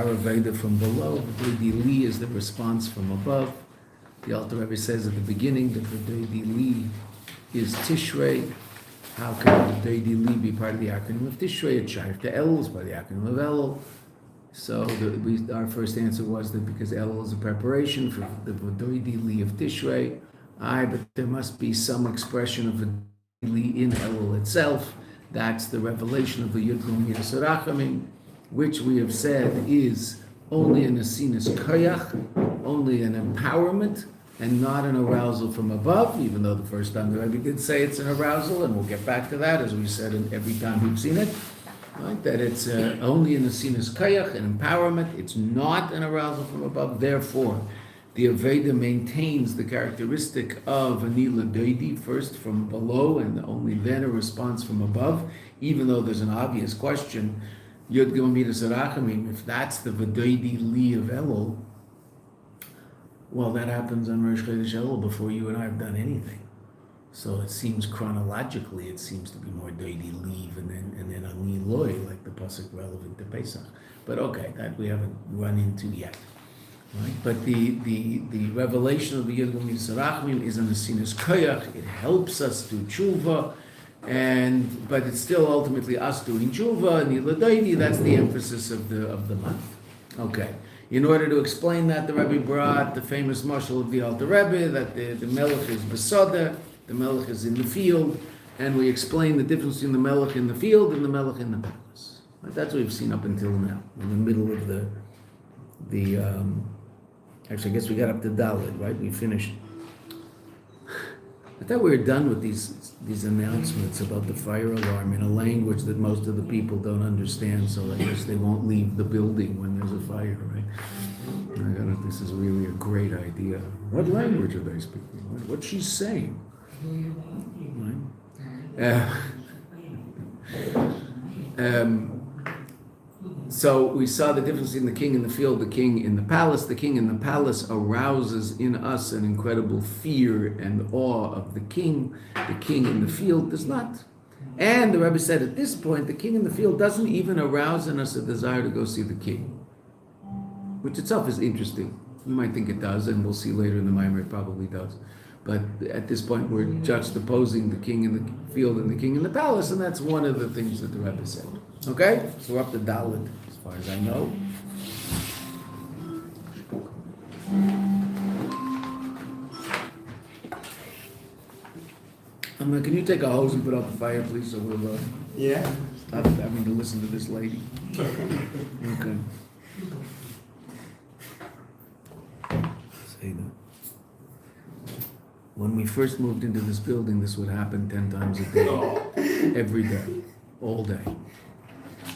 Veda from below. The Li is the response from above. The Alter Rebbe says at the beginning that the Li is Tishrei. How can the Li be part of the acronym of Tishrei? It's shaykh to Elul, is by the acronym of Elul. So our first answer was that because Elul is a preparation for the Li of Tishrei. But there must be some expression of the Li in Elul itself. That's the revelation of the Yud Gimel Rachamim, which we have said is only an asinus koyach, only an empowerment, and not an arousal from above, even though the first time the Rebbe did say it's an arousal, and we'll get back to that, as we said every time we've seen it, right? That it's only an asinus koyach, an empowerment, it's not an arousal from above. Therefore, the Aveda maintains the characteristic of Ani L'Dodi, first from below, and only then a response from above, even though there's an obvious question, Yud Gimel Rachamim, if that's the V'doidi Li of Elul, well, that happens on Rosh Chodesh Elul before you and I have done anything. So it seems chronologically, it seems to be more Doidi Li and then Ani Loy, like the pasuk relevant to Pesach. But okay, that we haven't run into yet. Right? But the revelation of the Yud Gimel Rachamim is an asinus koyach. It helps us do tshuva. But it's still ultimately us doing tshuva and ledodi. That's the emphasis of the month. Okay. In order to explain that, the Rebbe brought the famous mashal of the Alter Rebbe that the melech is besada, the melech is in the field, and we explain the difference between the melech in the field and the melech in the palace. Right? That's what we've seen up until now. In the middle of the actually, I guess we got up to Dalet, right? We finished. I thought we were done with these announcements about the fire alarm in a language that most of the people don't understand, so I guess they won't leave the building when there's a fire, right? This is really a great idea. What language are they speaking? What's she saying? So we saw the difference in the king in the field, the king in the palace. The king in the palace arouses in us an incredible fear and awe of the king. The king in the field does not. And the Rebbe said at this point, the king in the field doesn't even arouse in us a desire to go see the king, which itself is interesting. You might think it does, and we'll see later in the Maamer it probably does. But at this point, we're juxtaposing the king in the field and the king in the palace, and that's one of the things that the Rebbe said. Okay? So we're up to Dalet, as far as I know. Can you take a hose and put out the fire, please, so we'll stop having to listen to this lady. Okay. Say that. When we first moved into this building, this would happen 10 times a day, every day, all day.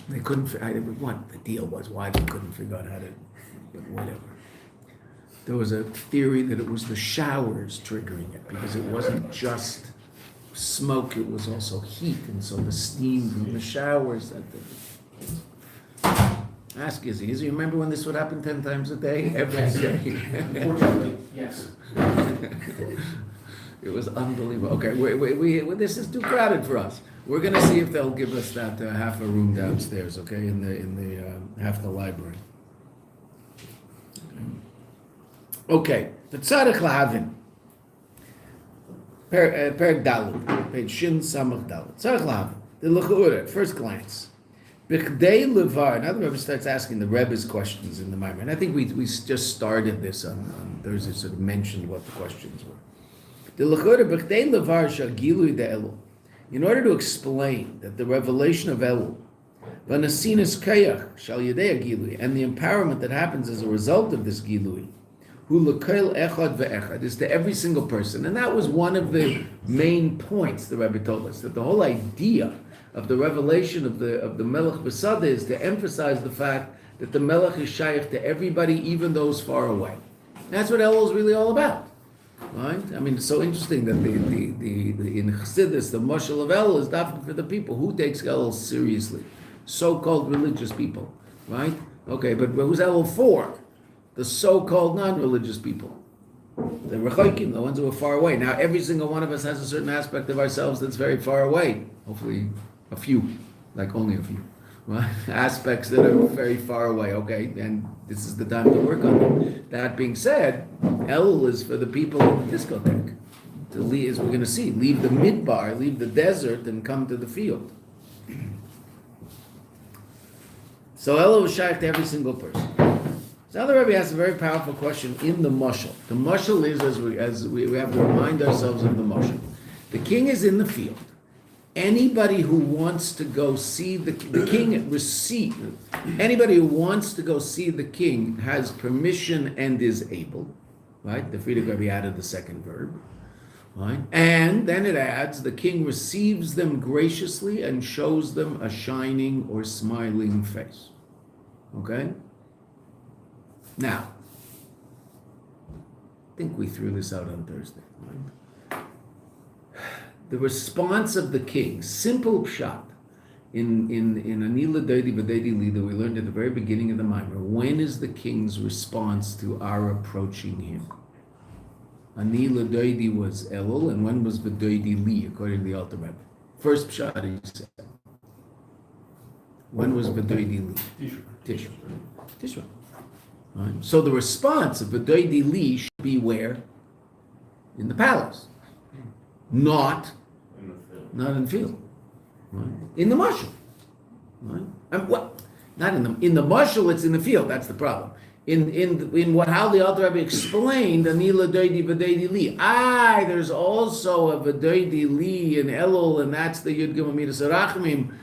They couldn't, what the deal was, why they couldn't figure out how to, but whatever. There was a theory that it was the showers triggering it, because it wasn't just smoke, it was also heat, and so the steam from the showers. Ask Izzy. Izzy, you remember when this would happen 10 times a day? Every day? Unfortunately, yes. It was unbelievable. Okay, we this is too crowded for us. We're going to see if they'll give us that half a room downstairs, okay, in the half the library. Okay, the tzarich lahavin. Perek Dalet, page Shin Samach Dalet. Tzarich lahavin. The l'chu'ura, at first glance. B'chdei levar. Now the Rebbe starts asking the Rebbe's questions in the Maamer, and I think we just started this on Thursday, sort of mentioned what the questions were. The l'chu'ura b'chdei levar shal gilui de Elul. In order to explain that the revelation of Elul, v'nasinus kayach shal yedei gilui, and the empowerment that happens as a result of this gilui, hu l'kel echad ve'echad, is to every single person, and that was one of the main points the Rebbe told us, that the whole idea of the revelation of the Melech Besada is to emphasize the fact that the Melech is shaykh to everybody, even those far away. And that's what Elul is really all about, right? I mean, it's so interesting that the in Chassidus, the mashal of Elul is definitely for the people who takes Elul seriously, so-called religious people, right? Okay, but who's Elul for? The so-called non-religious people. The rechokim, the ones who are far away. Now, every single one of us has a certain aspect of ourselves that's very far away. Hopefully, a few, like only a few, right? Aspects that are very far away. Okay, and this is the time to work on them. That being said, Elul is for the people in the discotheque. To leave, as we're going to see, leave the midbar, leave the desert, and come to the field. So Elul was shaykh to every single person. So now the Rebbe asks a very powerful question in the mashal. The mashal is, as we have to remind ourselves of the mashal. The king is in the field. Anybody who wants to go see the king receive, anybody who wants to go see the king has permission and is able, right? The Friedrich Rebbe added the second verb, right? And then it adds, the king receives them graciously and shows them a shining or smiling face. Okay? Now, I think we threw this out on Thursday, right? The response of the king, simple pshat, in Ani L'Dodi that we learned at the very beginning of the Maamer. When is the king's response to our approaching him? Ani L'Dodi was Elul, and when was V'Dodi Li, according to the Alter Rebbe? First pshat he said. When was V'Dodi Li? Tishrei. Right. So the response of V'Dodi Li should be where? In the palace. Not in the field. Right? In the mashal. Right? And what? Not in the mashal, it's in the field. That's the problem. In what how the Alter Rebbe explained, Ani L'Dodi V'Dodi Li. There's also a V'Dodi Li in Elul, and that's the Yud Gimel Midas Rachmim.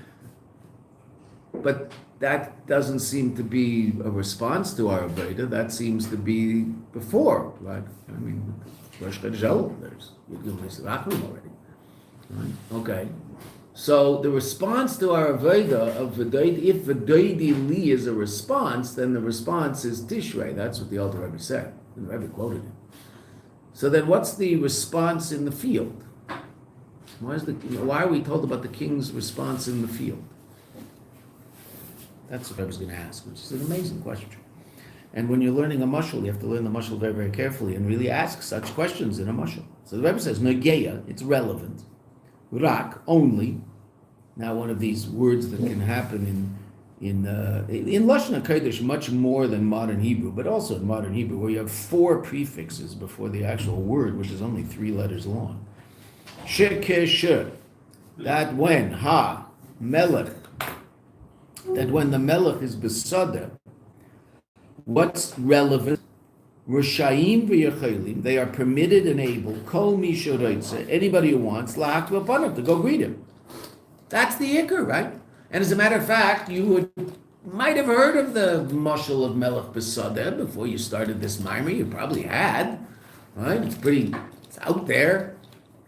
But that doesn't seem to be a response to our Avodah. That seems to be before, right? I mean, Rosh Chodesh Elul, there's Yud Gimel Midas Rachmim already. Right? Okay. So the response to our Avodah of V'Dodi, if V'Dodi Li is a response, then the response is Tishrei. That's what the Alter Rebbe said. The Rebbe quoted it. So then what's the response in the field? Why are we told about the king's response in the field? That's what I was going to ask, which is an amazing question. And when you're learning a mashal, you have to learn the mashal very, very carefully and really ask such questions in a mashal. So the Rebbe says, Nogeya, it's relevant. Rak, only. Now one of these words that can happen in Lashon HaKodesh much more than modern Hebrew, but also in modern Hebrew, where you have 4 prefixes before the actual word, which is only 3 letters long. Shekesh, that when, melech, that when the melech is besada, what's relevant? Rishayim v'yachelim, they are permitted and able, kol mi shoreitze, anybody who wants, la'aktu upon to go greet him. That's the ikar, right? And as a matter of fact, you might have heard of the mashal of melech besada before you started this Maamer. You probably had, right? It's out there.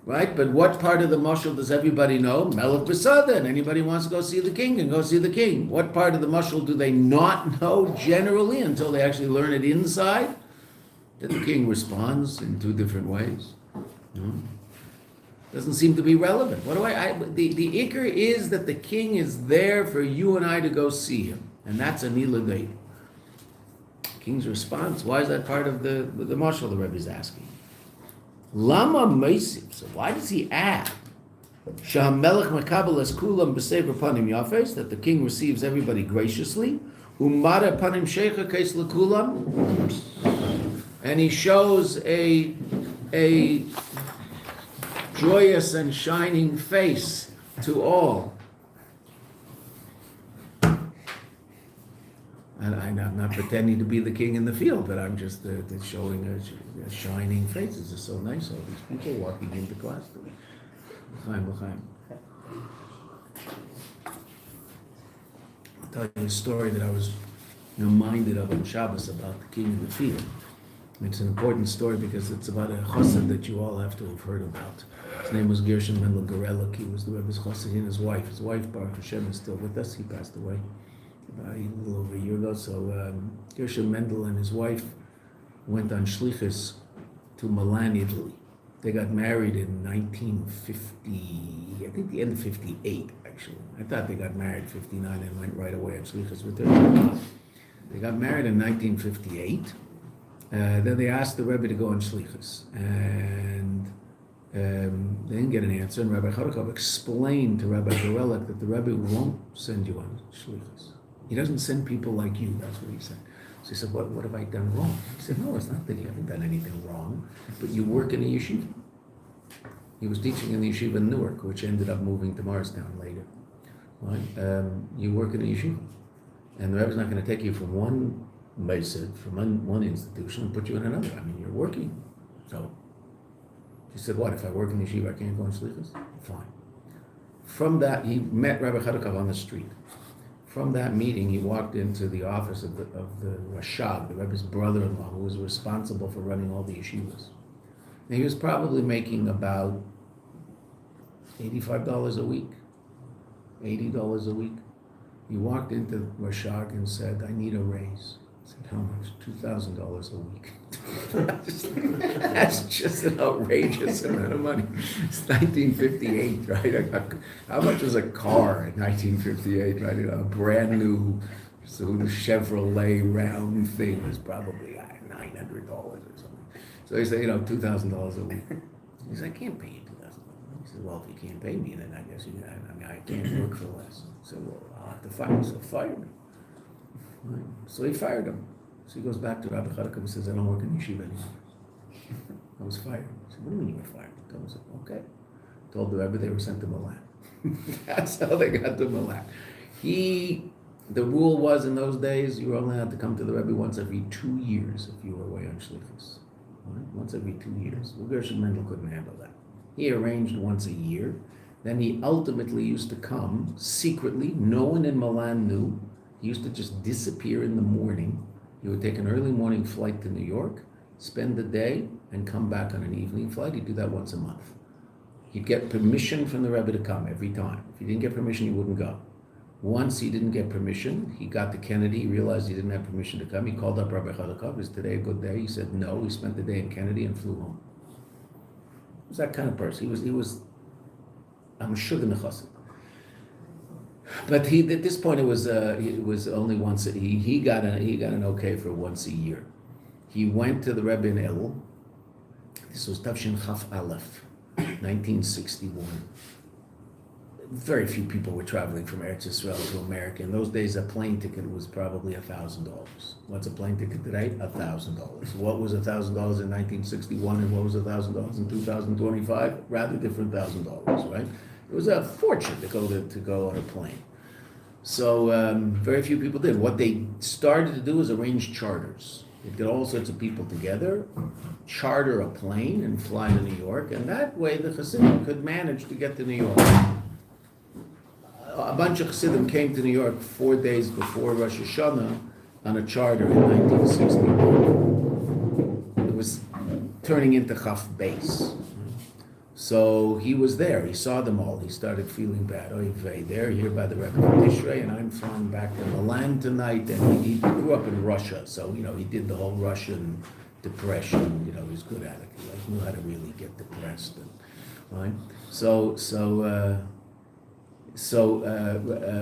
Right? But what part of the mashal does everybody know? Melech besada, and anybody wants to go see the king, and go see the king. What part of the mashal do they not know generally until they actually learn it inside? That the king responds in 2 different ways. Doesn't seem to be relevant. The ikar is that the king is there for you and I to go see him. And that's Ani L'Dodi. King's response, why is that part of the mashal the Rebbe is asking? Lama Meisiv. So why does he add Shamelech Makabel es Kulam B'Sever Panim Yafes, that the king receives everybody graciously, Umara Panim Sheikha Kais L'Kulam, and he shows a joyous and shining face to all. And I'm not pretending to be the king in the field, but I'm just showing a shining face. It's just so nice, all these people walking into class. L'chaim. I'll tell you a story that I was reminded of on Shabbos about the king in the field. It's an important story because it's about a chassid that you all have to have heard about. His name was Gershon Mendel Gorelik. He was the Rebbe's chassid and his wife. His wife, Baruch Hashem, is still with us. He passed away about a little over a year ago. So Gershon Mendel and his wife went on shlichus to Milan, Italy. They got married in 1950, I think the end of 58, actually. I thought they got married in 59 and went right away on shlichus with her. They got married in 1958. Then they asked the Rebbe to go on shlichus. And They didn't get an answer, and Rabbi Kaplan explained to Rabbi Gorelick that the Rebbe won't send you on shlichus. He doesn't send people like you, that's what he said. So he said, what have I done wrong? He said, no, it's not that you haven't done anything wrong, but you work in a yeshiva. He was teaching in the yeshiva in Newark, which ended up moving to Morristown later. Right? You work in a yeshiva, and the Rebbe's not going to take you from one meisid, from one institution, and put you in another. I mean, you're working. So he said, what, if I work in the yeshiva, I can't go on shlichus? Fine. From that, he met Rabbi Kaplan on the street. From that meeting, he walked into the office of the Rashag, the Rebbe's brother-in-law, who was responsible for running all the yeshivas. And he was probably making about $85 a week, $80 a week. He walked into Rashag and said, I need a raise. I said, how much? $2,000 a week. That's just an outrageous amount of money. It's 1958, right? How much was a car in 1958, right? A brand new Chevrolet round thing was probably $900 or something. So he said, $2,000 a week. He said, I can't pay you $2,000. He said, well, if you can't pay me, then I guess I can't work for less. So I'll have to fire him. So fire me. Right. So he fired him. So he goes back to Rabbi Kaplan and says, I don't work in yeshiva anymore. I was fired. He said, what do you mean you were fired? I said, okay. Told the Rebbe they were sent to Milan. That's how they got to Milan. The rule was in those days, you were only allowed to come to the Rebbe once every 2 years if you were away on shlichus. Right? Once every 2 years. Well, Gershon Mendel couldn't handle that. He arranged once a year. Then he ultimately used to come secretly. No one in Milan knew. He used to just disappear in the morning. He would take an early morning flight to New York, spend the day, and come back on an evening flight. He'd do that once a month. He'd get permission from the Rebbe to come every time. If he didn't get permission, he wouldn't go. Once he didn't get permission, he got to Kennedy, he realized he didn't have permission to come. He called up Rabbi Kaplan, is today a good day? He said no. He spent the day in Kennedy and flew home. He was that kind of person. He was I'm sure the Chassid. But at this point it was only once. He got an okay for once a year. He went to the Rebbe in Elul. This was Tavshin Chaf Aleph, 1961. Very few people were traveling from Eretz Yisrael to America. In those days, a plane ticket was probably $1,000. What's a plane ticket today? $1,000. What was $1,000 in 1961, and what was $1,000 in 2025? Rather different $1,000, right? It was a fortune to go on a plane. So very few people did. What they started to do was arrange charters. They'd get all sorts of people together, charter a plane, and fly to New York, and that way the Chassidim could manage to get to New York. A bunch of Chassidim came to New York 4 days before Rosh Hashanah on a charter in 1961. It was turning into Chaf Beis. So he was there. He saw them all. He started feeling bad. Oy vey, they're here by the Rebbe from Tishrei, and I'm flying back to Milan tonight. And he grew up in Russia, so he did the whole Russian depression. He was good at it. He knew how to really get depressed, right? So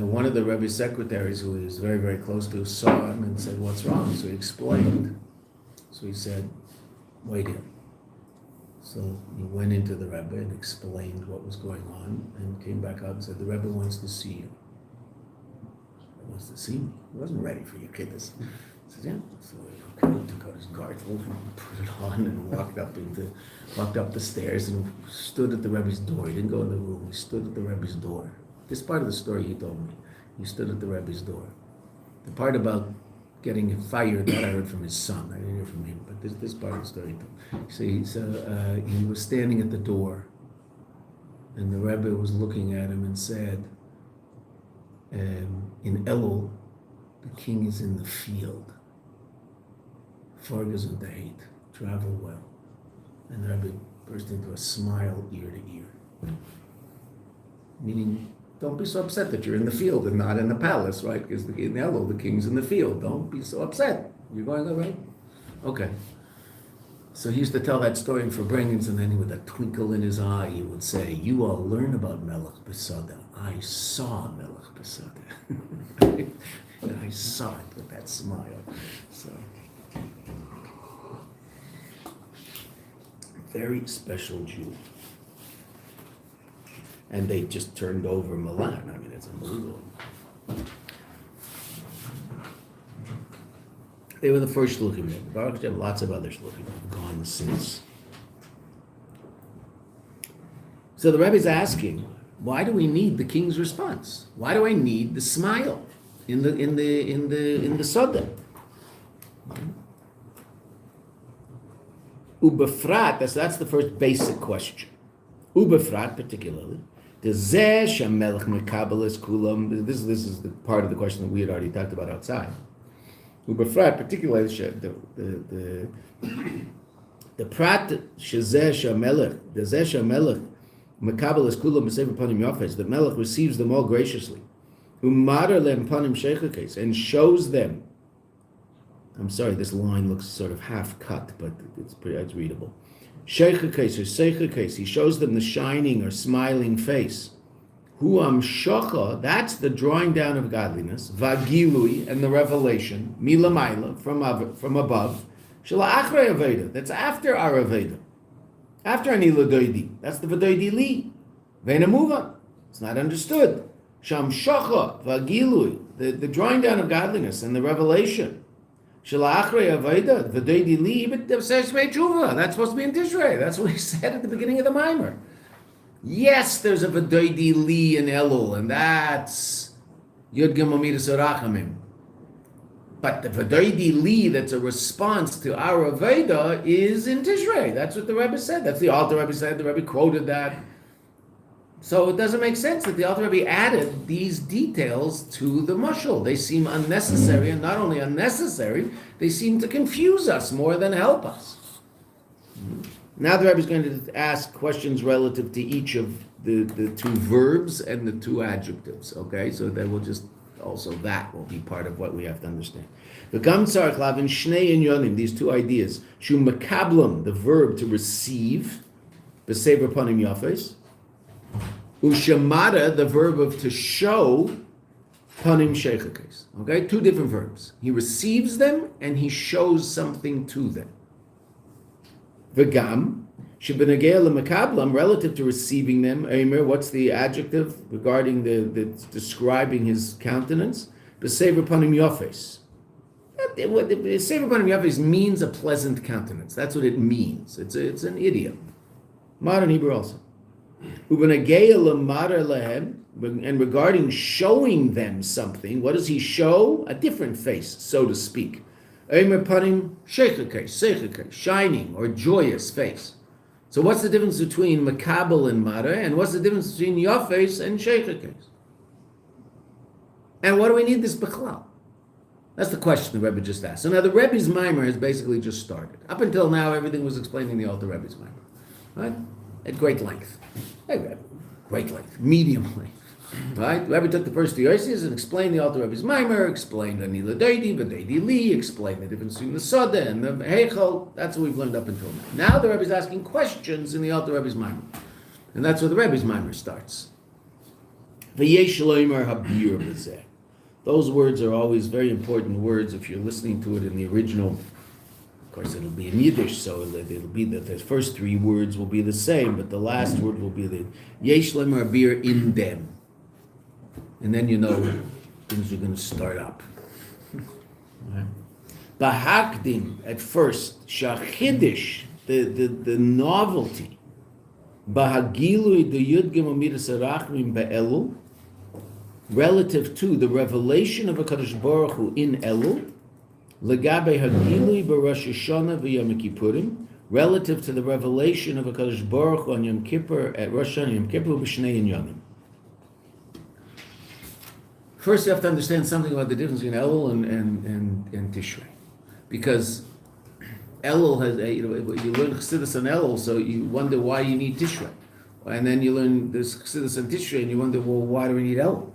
one of the Rebbe's secretaries, who he was very, very close to, saw him and said, "What's wrong?" So he explained. So he said, "Wait here." So he went into the Rebbe and explained what was going on, and came back out and said, "The Rebbe wants to see you." He wants to see me. He wasn't ready for your kiddos. He said, "Yeah." So he took out his gartel and put it on and walked up the stairs and stood at the Rebbe's door. He didn't go in the room. He stood at the Rebbe's door. This part of the story he told me. He stood at the Rebbe's door. The part about getting fired, that I heard from his son. I didn't hear from him, but this part of the story he told me. So he was standing at the door, and the Rebbe was looking at him and said, in Elul, the king is in the field. Fargas and Dahit, travel well. And the Rebbe burst into a smile ear to ear. Meaning, don't be so upset that you're in the field and not in the palace, right? Because in Elul, the king's in the field. Don't be so upset. You're going all right? Okay. So he used to tell that story in Farbrengens, and then with a twinkle in his eye, he would say, "You all learn about Melech Besada. I saw Melech Besada." And I saw it with that smile. So, very special Jew. And they just turned over Milan. I mean, it's unbelievable. They were the first shluchim. Baruch Hashem, lots of other shluchim have gone since. So the Rebbe's asking, why do we need the king's response? Why do I need the smile in the Soda? Ubefrat, that's the first basic question. Ubefrat, particularly, this is the part of the question that we had already talked about outside. Ubefrat, particularly the prat shezeh shamelech, the zeh shamelech mekabel es kulam b'sefer panim yafes. The melech receives them all graciously. Umadar lem panim sheichakes, and shows them. I'm sorry, this line looks sort of half cut, but it's readable. Sheichakes or seichakes, he shows them the shining or smiling face. Huam shocha, that's the drawing down of godliness. Vagilui, and the revelation. Milamaila, from above. Shala achrei aveda, that's after our aveda. After Ani L'Dodi, that's the v'dodi li. Ve'namuva, it's not understood. Sham shocha, vagilui, the drawing down of godliness and the revelation. Shala achrei aveda, v'dodi li, but that's supposed to be in Tishrei. That's what he said at the beginning of the Maamer. Yes, there's a v'dodi li in Elul, and that's Yud Gimel Midas Rachamim. But the v'dodi li, that's a response to our Aveda, is in Tishrei. That's what the Rebbe said. That's the Alter Rebbe said. The Rebbe quoted that. So it doesn't make sense that the Alter Rebbe added these details to the mushal. They seem unnecessary, and not only unnecessary, they seem to confuse us more than help us. Now the Rebbe is going to ask questions relative to each of the two verbs and the two adjectives. Okay, so they will just also that will be part of what we have to understand. These two ideas: shu makablam, the verb to receive, b'sever panim yafes, ushamada, the verb of to show, panim sheichakes. Okay, two different verbs. He receives them and he shows something to them. V'gam, shebenagel lemakablam, relative to receiving them. Eimer, what's the adjective regarding the describing his countenance? B'sever panim yafes. B'sever panim yafes means a pleasant countenance. That's what it means. It's an idiom. Modern Hebrew also. Ubenagel lemadar lehem, and regarding showing them something, what does he show? A different face, so to speak. Eimer panim sheichakes, shining or joyous face. So what's the difference between makabel and mara, and what's the difference between yafes and sheichakes? And what do we need this b'chlal? That's the question the Rebbe just asked. So now the Rebbe's Maamer has basically just started. Up until now, everything was explaining the Alter Rebbe's Maamer, right? At great length. Great length, medium length. Right? The Rebbe took the first two Yosis and explained the Alter Rebbe's Maamer, explained Ani L'Dodi, v'dodi li, explained the difference between the Soda and the Heichel. That's what we've learned up until now. Now the Rebbe is asking questions in the Alter Rebbe's Maamer. And that's where the Rebbe's Maamer starts. V'yesh loimer habir b'zeh. Those words are always very important words if you're listening to it in the original. Of course, it'll be in Yiddish, so it'll be that the first three words will be the same, but the last word will be the yesh loimer habir in them. And then you know things are going to start up. Bahakdim, at first, shachidish, the novelty. Bahagilui the Yud Gimel Midas Rachamim be'Elul, relative to the revelation of HaKadosh Baruch Hu in Elul, legabe hagilui b'Rosh Hashanah v'Yom Kippurim, relative to the revelation of HaKadosh Baruch Hu on Yom Kippur, at Rosh Hashanah Yom Kippur b'Shnei Yomim. First, you have to understand something about the difference between Elul and Tishrei, because Elul has you learn Chassidus on Elul, so you wonder why you need Tishrei, and then you learn this Chassidus on Tishrei, and you wonder, well, why do we need Elul?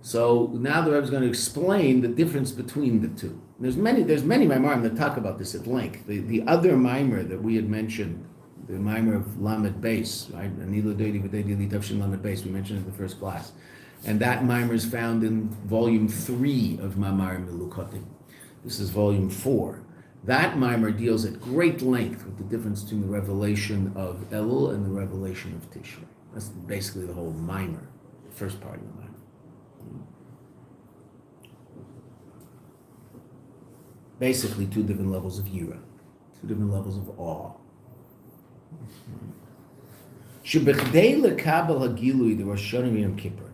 So now the Rebbe is going to explain the difference between the two. There's many Maamerim that talk about this at length. The other Maamer that we had mentioned, the Maamer of Lamed Beis, right? Ani L'Dodi v'dodi li tavshin Lamed Beis, we mentioned it in the first class. And that Maamer is found in volume 3 of Maamer Melukat. This is volume 4. That Maamer deals at great length with the difference between the revelation of Elul and the revelation of Tishrei. That's basically the whole Maamer, first part of the Maamer. Basically, two different levels of yira, two different levels of awe. Shebechdei lekabel hagilui the Rosh Hashanah Yom Kippur.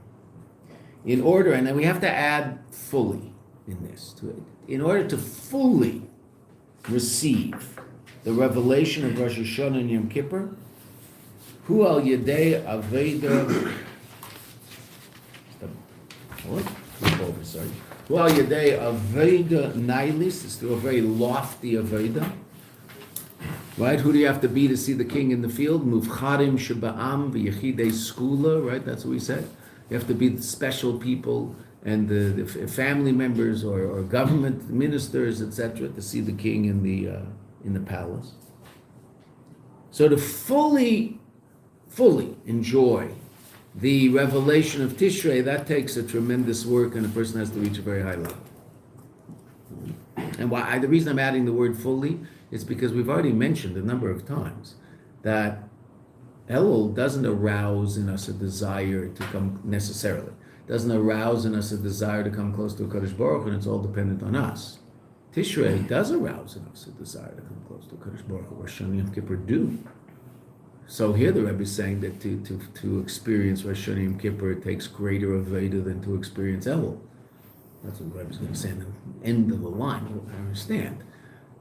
In order, and then we have to add fully in this, in order to fully receive the revelation of Rosh Hashanah and Yom Kippur, hu al yedei aveda. Sorry. Well, Yedei Aveda Nailis is through a very lofty Aveda. Right? Who do you have to be to see the king in the field? Muvcharim Sheba'am V'Yechidei Skula, right? That's what we said. You have to be the special people and the family members or government ministers, etc., to see the king in the palace. So to fully enjoy the revelation of Tishrei, that takes a tremendous work, and a person has to reach a very high level. And the reason I'm adding the word fully is because we've already mentioned a number of times that Elul doesn't arouse in us a desire to come necessarily. Doesn't arouse in us a desire to come close to Kadosh Baruch Hu, and it's all dependent on us. Tishrei does arouse in us a desire to come close to Kadosh Baruch Hu. Rosh Hashanah Yom Kippur do. So here the Rebbe is saying that to experience Rosh Hashanah Yom Kippur, it takes greater Aveda than to experience Elul. That's what the Rebbe is going to say in the end of the line. I understand.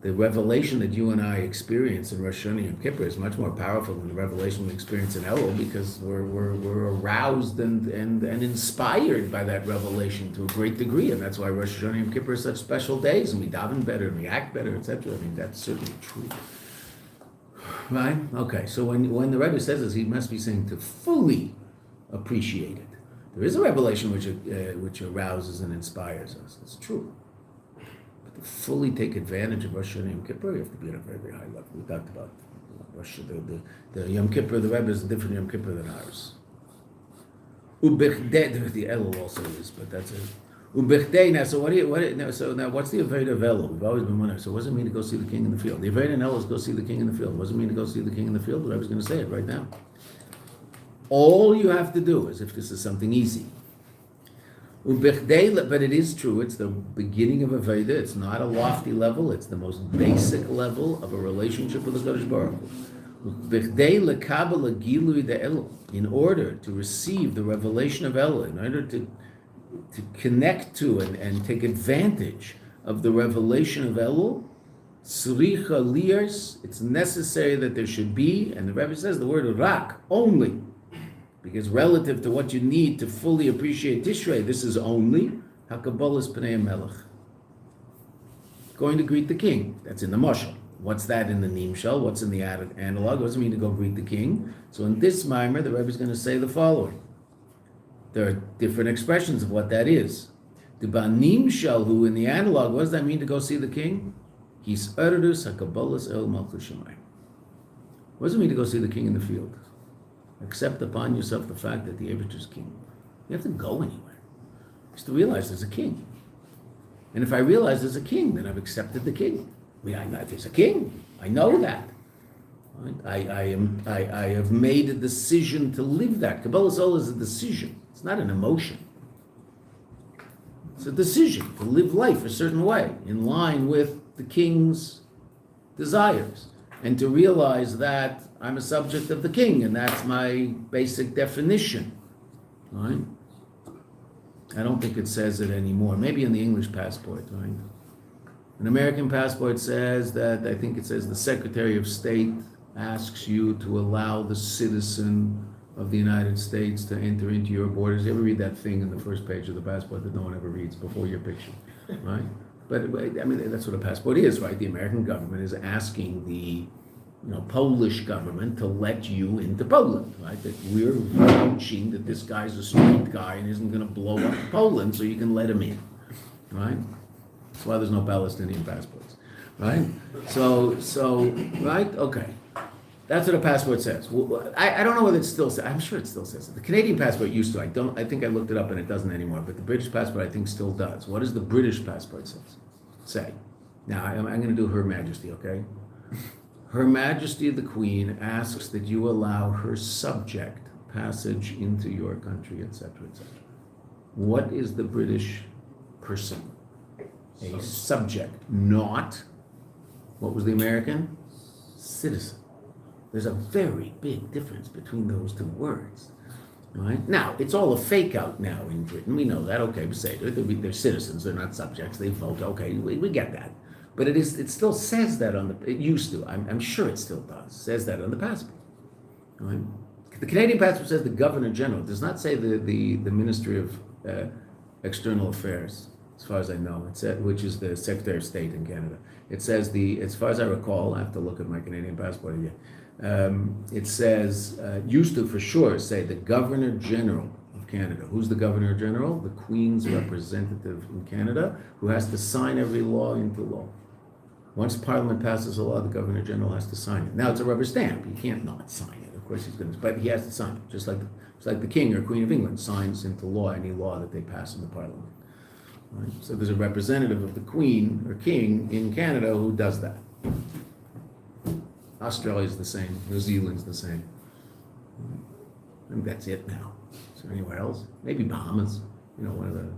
The revelation that you and I experience in Rosh Hashanah Yom Kippur is much more powerful than the revelation we experience in Elul, because we're aroused and inspired by that revelation to a great degree, and that's why Rosh Hashanah Yom Kippur is such special days, and we daven better, and we act better, etc. I mean, that's certainly true. Right? Okay, so when the Rebbe says this, he must be saying to fully appreciate it. There is a revelation which arouses and inspires us. It's true. But to fully take advantage of Rosh Hashanah Yom Kippur, you have to be at a very, very high level. We talked about the Yom Kippur, the Rebbe is a different Yom Kippur than ours. The Elul also is, but that's it. So now what's the Aveda of Elul? We've always been wondering. So what does it mean to go see the king in the field? The Aveda in Elul is go see the king in the field. What does it mean to go see the king in the field? The Rebbe is going to say it right now. All you have to do, as if this is something easy. But it is true. It's the beginning of Aveda. It's not a lofty level. It's the most basic level of a relationship with the Kadosh Baruch Hu. In order to receive the revelation of Elul, in order to connect to and take advantage of the revelation of Elul, it's necessary that there should be, and the Rebbe says the word rak, only, because relative to what you need to fully appreciate Tishrei, this is only hakabolas pnei melech. Going to greet the king, that's in the mashal. What's that in the nimshal? What's in the analog? What does it mean to go greet the king? So in this Maamer, the Rebbe is going to say the following. There are different expressions of what that is. The banim shalhu in the analog, what does that mean to go see the king? He's erdus hakabolas el malchus shemayim. What does it mean to go see the king in the field? Accept upon yourself the fact that the Eibishter is king. You have to go anywhere. Just to realize there's a king. And if I realize there's a king, then I've accepted the king. I know there's a king. I know that. Right? I have made a decision to live that. Kabbalah Soul is a decision. It's not an emotion. It's a decision to live life a certain way, in line with the king's desires, and to realize that I'm a subject of the king, and that's my basic definition. Right? I don't think it says it anymore. Maybe in the English passport, right? An American passport says that, I think it says the Secretary of State asks you to allow the citizen of the United States to enter into your borders. You ever read that thing in the first page of the passport that no one ever reads before your picture, right? But I mean, that's what a passport is, right? The American government is asking the Polish government to let you into Poland, right? That we're vouching that this guy's a straight guy and isn't going to blow up Poland, so you can let him in, right? That's why there's no Palestinian passports, right? So right? Okay. That's what a passport says. Well, I don't know whether it still says. I'm sure it still says it. The Canadian passport used to. I think I looked it up and it doesn't anymore. But the British passport, I think, still does. What does the British passport say? Now, I'm going to do Her Majesty, okay? Her Majesty the Queen asks that you allow her subject passage into your country, etc., etc. What is the British person? A subject, not, what was the American? Citizen. There's a very big difference between those two words. Right? Now, it's all a fake out now in Britain. We know that. Okay, we say they're citizens, they're not subjects, they vote. Okay, we get that. But it still says that it used to, I'm sure it still does, says that on the passport. Right? The Canadian passport says the Governor General. It does not say the Ministry of External Affairs, as far as I know, which is the Secretary of State in Canada. It says as far as I recall, I have to look at my Canadian passport again. It says, used to for sure say the Governor General of Canada. Who's the Governor General? The Queen's representative in Canada, who has to sign every law into law. Once Parliament passes a law, the Governor General has to sign it. Now it's a rubber stamp. He can't not sign it. Of course he's going to, but he has to sign it, just like the King or Queen of England signs into law any law that they pass in the Parliament. Right? So there's a representative of the Queen or King in Canada who does that. Australia's the same. New Zealand's the same. I think that's it now. Is there anywhere else? Maybe Bahamas. Somewhere that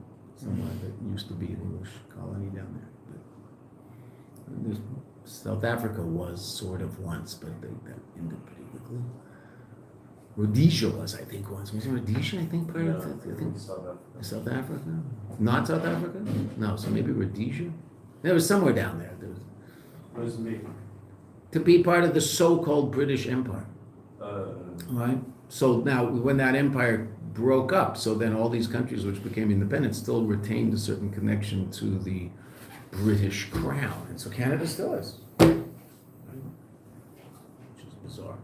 used to be an English colony down there. But South Africa was sort of once, but that ended pretty quickly. Rhodesia was, I think, once. Was Rhodesia, I think, part of it? I think South Africa? Not South Africa? No, so maybe Rhodesia? There was somewhere down there. Mozambique. To be part of the so-called British Empire. Right? So now, when that empire broke up, so then all these countries which became independent still retained a certain connection to the British crown. And so Canada still is. Which is bizarre.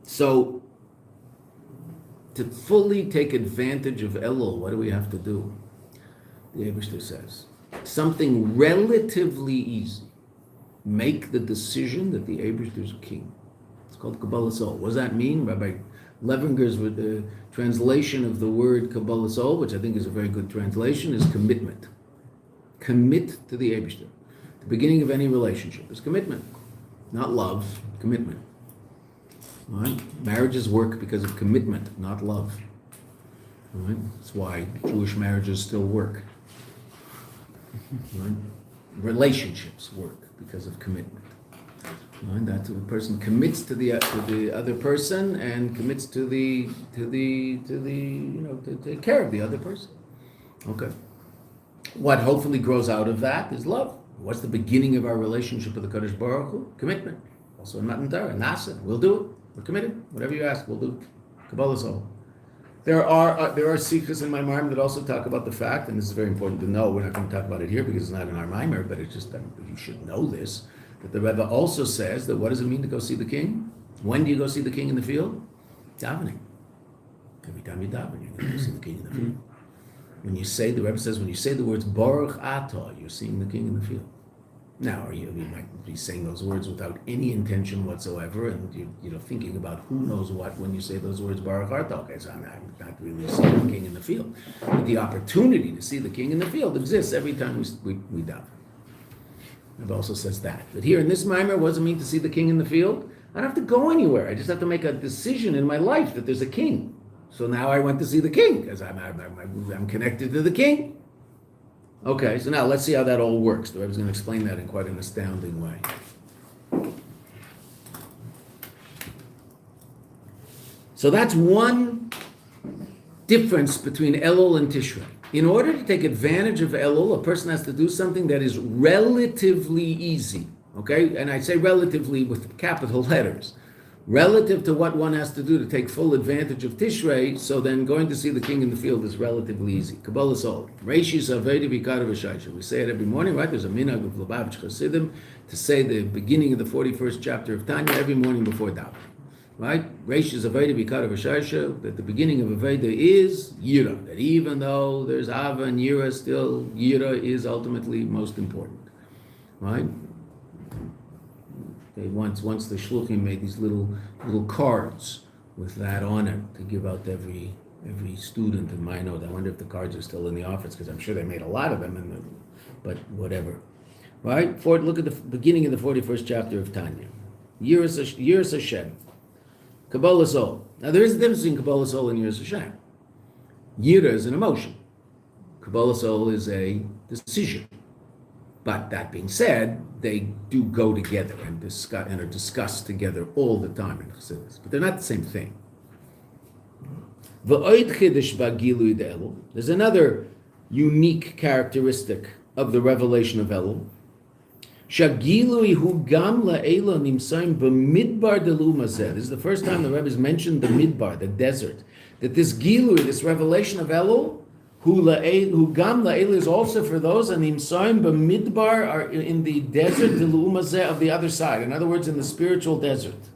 So, to fully take advantage of Elul, what do we have to do? The Eibishter says, something relatively easy. Make the decision that the Eibishter is king. It's called Kabbalah Soul. What does that mean? Rabbi Levinger's with the translation of the word Kabbalah Soul, which I think is a very good translation, is commitment. Commit to the Eibishter. The beginning of any relationship is commitment. Not love, commitment. Right? Marriages work because of commitment, not love. Right? That's why Jewish marriages still work. Right? Relationships work because of commitment. Right? That the person commits to the other person and commits to take care of the other person. Okay. What hopefully grows out of that is love. What's the beginning of our relationship with the Kadosh Baruch Hu? Commitment. Also in Matan Torah, Nasa, we'll do it. We're committed. Whatever you ask, we'll do. Kabbalah Soul. There are secrets in my Maamer that also talk about the fact, and this is very important to know. We're not going to talk about it here because it's not in our Maamer, but it's just that you should know this. That the Rebbe also says that what does it mean to go see the king? When do you go see the king in the field? Davening. Every time you daven, you're going to go see the king in the field. When you say, the Rebbe says, when you say the words Baruch Atah, you're seeing the king in the field. Now, you might be saying those words without any intention whatsoever, and you're thinking about who knows what when you say those words, Baruch Atah. Okay, so I'm not really seeing the king in the field. But the opportunity to see the king in the field exists every time we daven. It also says that. But here in this Maamer, what does it mean to see the king in the field? I don't have to go anywhere. I just have to make a decision in my life that there's a king. So now I went to see the king, because I'm connected to the king. Okay, so now let's see how that all works. The Rebbe is going to explain that in quite an astounding way. So that's one difference between Elul and Tishrei. In order to take advantage of Elul, a person has to do something that is relatively easy. Okay, and I say relatively with capital letters. Relative to what one has to do to take full advantage of Tishrei, so then going to see the king in the field is relatively easy. Kabbalah Soul. Reishis Avedi Bikar V'Shaisha. We say it every morning, right? There's a minhag of Lubavitcher Chassidim to say the beginning of the 41st chapter of Tanya every morning before davening. Right? Reishis Avedi Bikar V'Shaisha, that the beginning of Aveda is Yira. That even though there's Ava and Yira, still Yira is ultimately most important. Right? Once the shluchim made these little cards with that on it to give out every every student in Mayanot. I wonder if the cards are still in the office, because I'm sure they made a lot of them, but whatever. Right? Look at the beginning of the 41st chapter of Tanya. Yiras Hashem. Kabbalah Soul. Now there is a difference between Kabbalah Soul and Yiras Hashem. Yira is an emotion. Kabbalah Soul is a decision. But that being said, they do go together and are discussed together all the time in Chassidus. But they're not the same thing. There's another unique characteristic of the revelation of Elul. This is the first time the Rebbe has mentioned the midbar, the desert. That this gilui, this revelation of Elul, who gam la'elu is also for those and nimsaim b'midbar are in the desert of the other side. In other words, in the spiritual desert.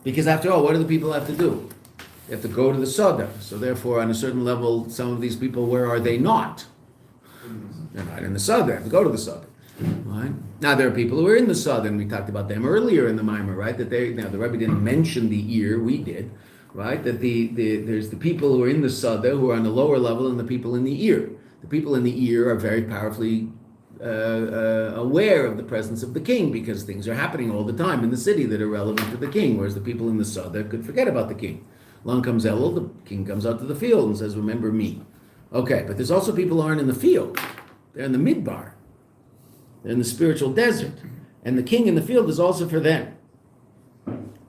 Because after all, what do the people have to do? They have to go to the Sada. So therefore, on a certain level, some of these people, where are they not? They're not in the Sada. They have to go to the Sada. Right? Now, there are people who are in the Sada, and we talked about them earlier in the Maamer, right? That now the Rebbe didn't mention the ear, we did, right? That there's the people who are in the Sada who are on the lower level, and the people in the ear. The people in the ear are very powerfully aware of the presence of the king, because things are happening all the time in the city that are relevant to the king, whereas the people in the Sada could forget about the king. Along comes Elul, the king comes out to the field and says, remember me. Okay, but there's also people who aren't in the field. They're in the midbar. They're in the spiritual desert. And the king in the field is also for them.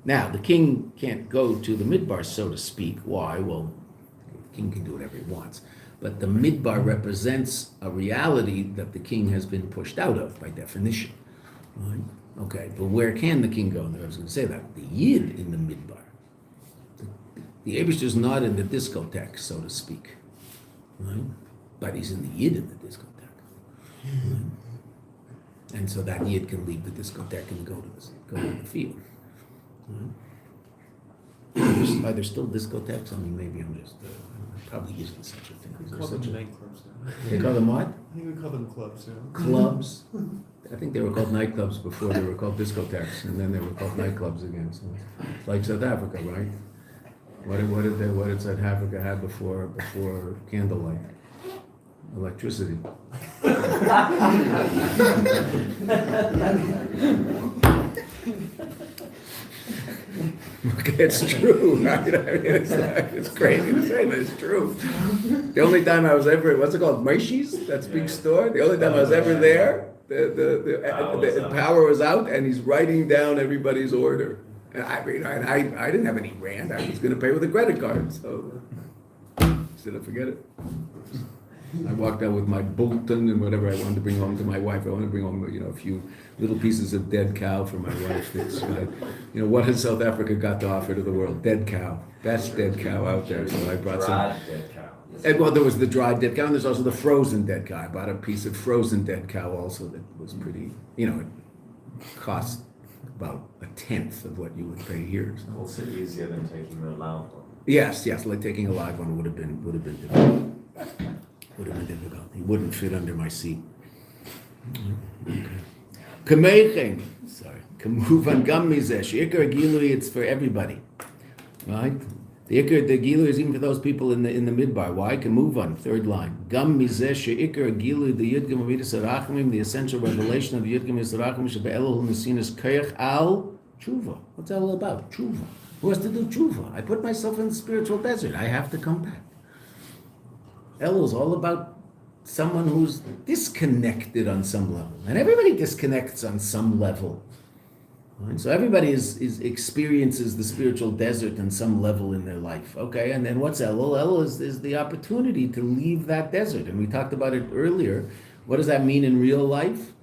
Now, the king can't go to the midbar, so to speak. Why? Well, the king can do whatever he wants. But the midbar represents a reality that the king has been pushed out of by definition. Right? Okay, but where can the king go? And I was going to say that. The yid in the midbar. The Eibush is not in the discotheque, so to speak. Right? But he's in the yid in the discotheque. Right? And so that yid can leave the discotheque and go to the field. Right? Are there still discotheques? I mean, maybe I'm just probably using such a thing. We call them nightclubs now. They call them what? I think we call them clubs now. Clubs? I think they were called nightclubs before they were called discotheques, and then they were called nightclubs again. So, like South Africa, right? What did South Africa have before candlelight? Electricity. Okay, it's true, right? I mean, it's crazy to say, but it's true. The only time I was ever, what's it called, Maishi's? That's big store? The only time I was ever there, the power was out, and he's writing down everybody's order. And I didn't have any rand. I was going to pay with a credit card, so instead of forget it. I walked out with my Bolton and whatever I wanted to bring home to my wife. I wanted to bring home, a few little pieces of dead cow for my wife. That's, what has South Africa got to offer to the world? Dead cow, best dead cow out there. So I brought some. Dead cow. And, well, there was the dried dead cow, and there's also the frozen dead cow. I bought a piece of frozen dead cow also that was pretty. It cost about a tenth of what you would pay here. So. Also easier than taking a live one. Yes, like taking a live one would have been difficult. Would have been difficult. He wouldn't fit under my seat. Kameichen, sorry. Kamuvan gam mizeh. Ikar gilui, it's for everybody, right? The gilui is even for those people in the midbar. Why? Kamuvan, third line. Gam mizeh sheikar gilui the yudgam amidas arachmim, the essential revelation of the yudgam amidas arachmim shebe'elul nesinas koyach al tshuva. What's that all about? Tshuva. Who has to do tshuva? I put myself in the spiritual desert. I have to come back. Elul is all about someone who's disconnected on some level. And everybody disconnects on some level. Right? So everybody experiences the spiritual desert on some level in their life. Okay, and then what's Elul? Elul is the opportunity to leave that desert. And we talked about it earlier. What does that mean in real life?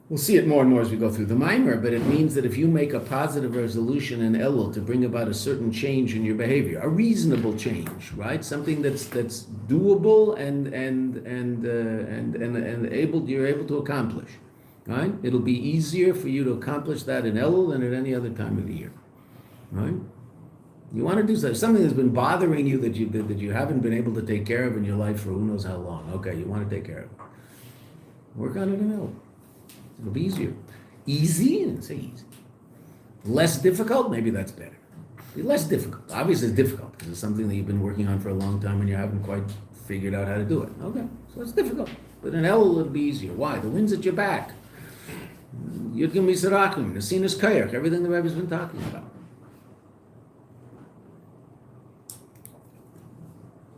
We'll see it more and more as we go through the Maamer, but it means that if you make a positive resolution in Elul to bring about a certain change in your behavior, a reasonable change, right? Something that's doable and you're able to accomplish, right? It'll be easier for you to accomplish that in Elul than at any other time of the year, right? You want to do something that's been bothering you that you haven't been able to take care of in your life for who knows how long. Okay, you want to take care of it. Work on it in Elul. It'll be easier. Easy? I didn't say easy. Less difficult? Maybe that's better. Be less difficult. Obviously it's difficult because it's something that you've been working on for a long time and you haven't quite figured out how to do it. Okay, so it's difficult. But in Elul it'll be easier. Why? The wind's at your back. Yudkim Misarakim, the Sinus Kayak, everything the Rebbe's been talking about.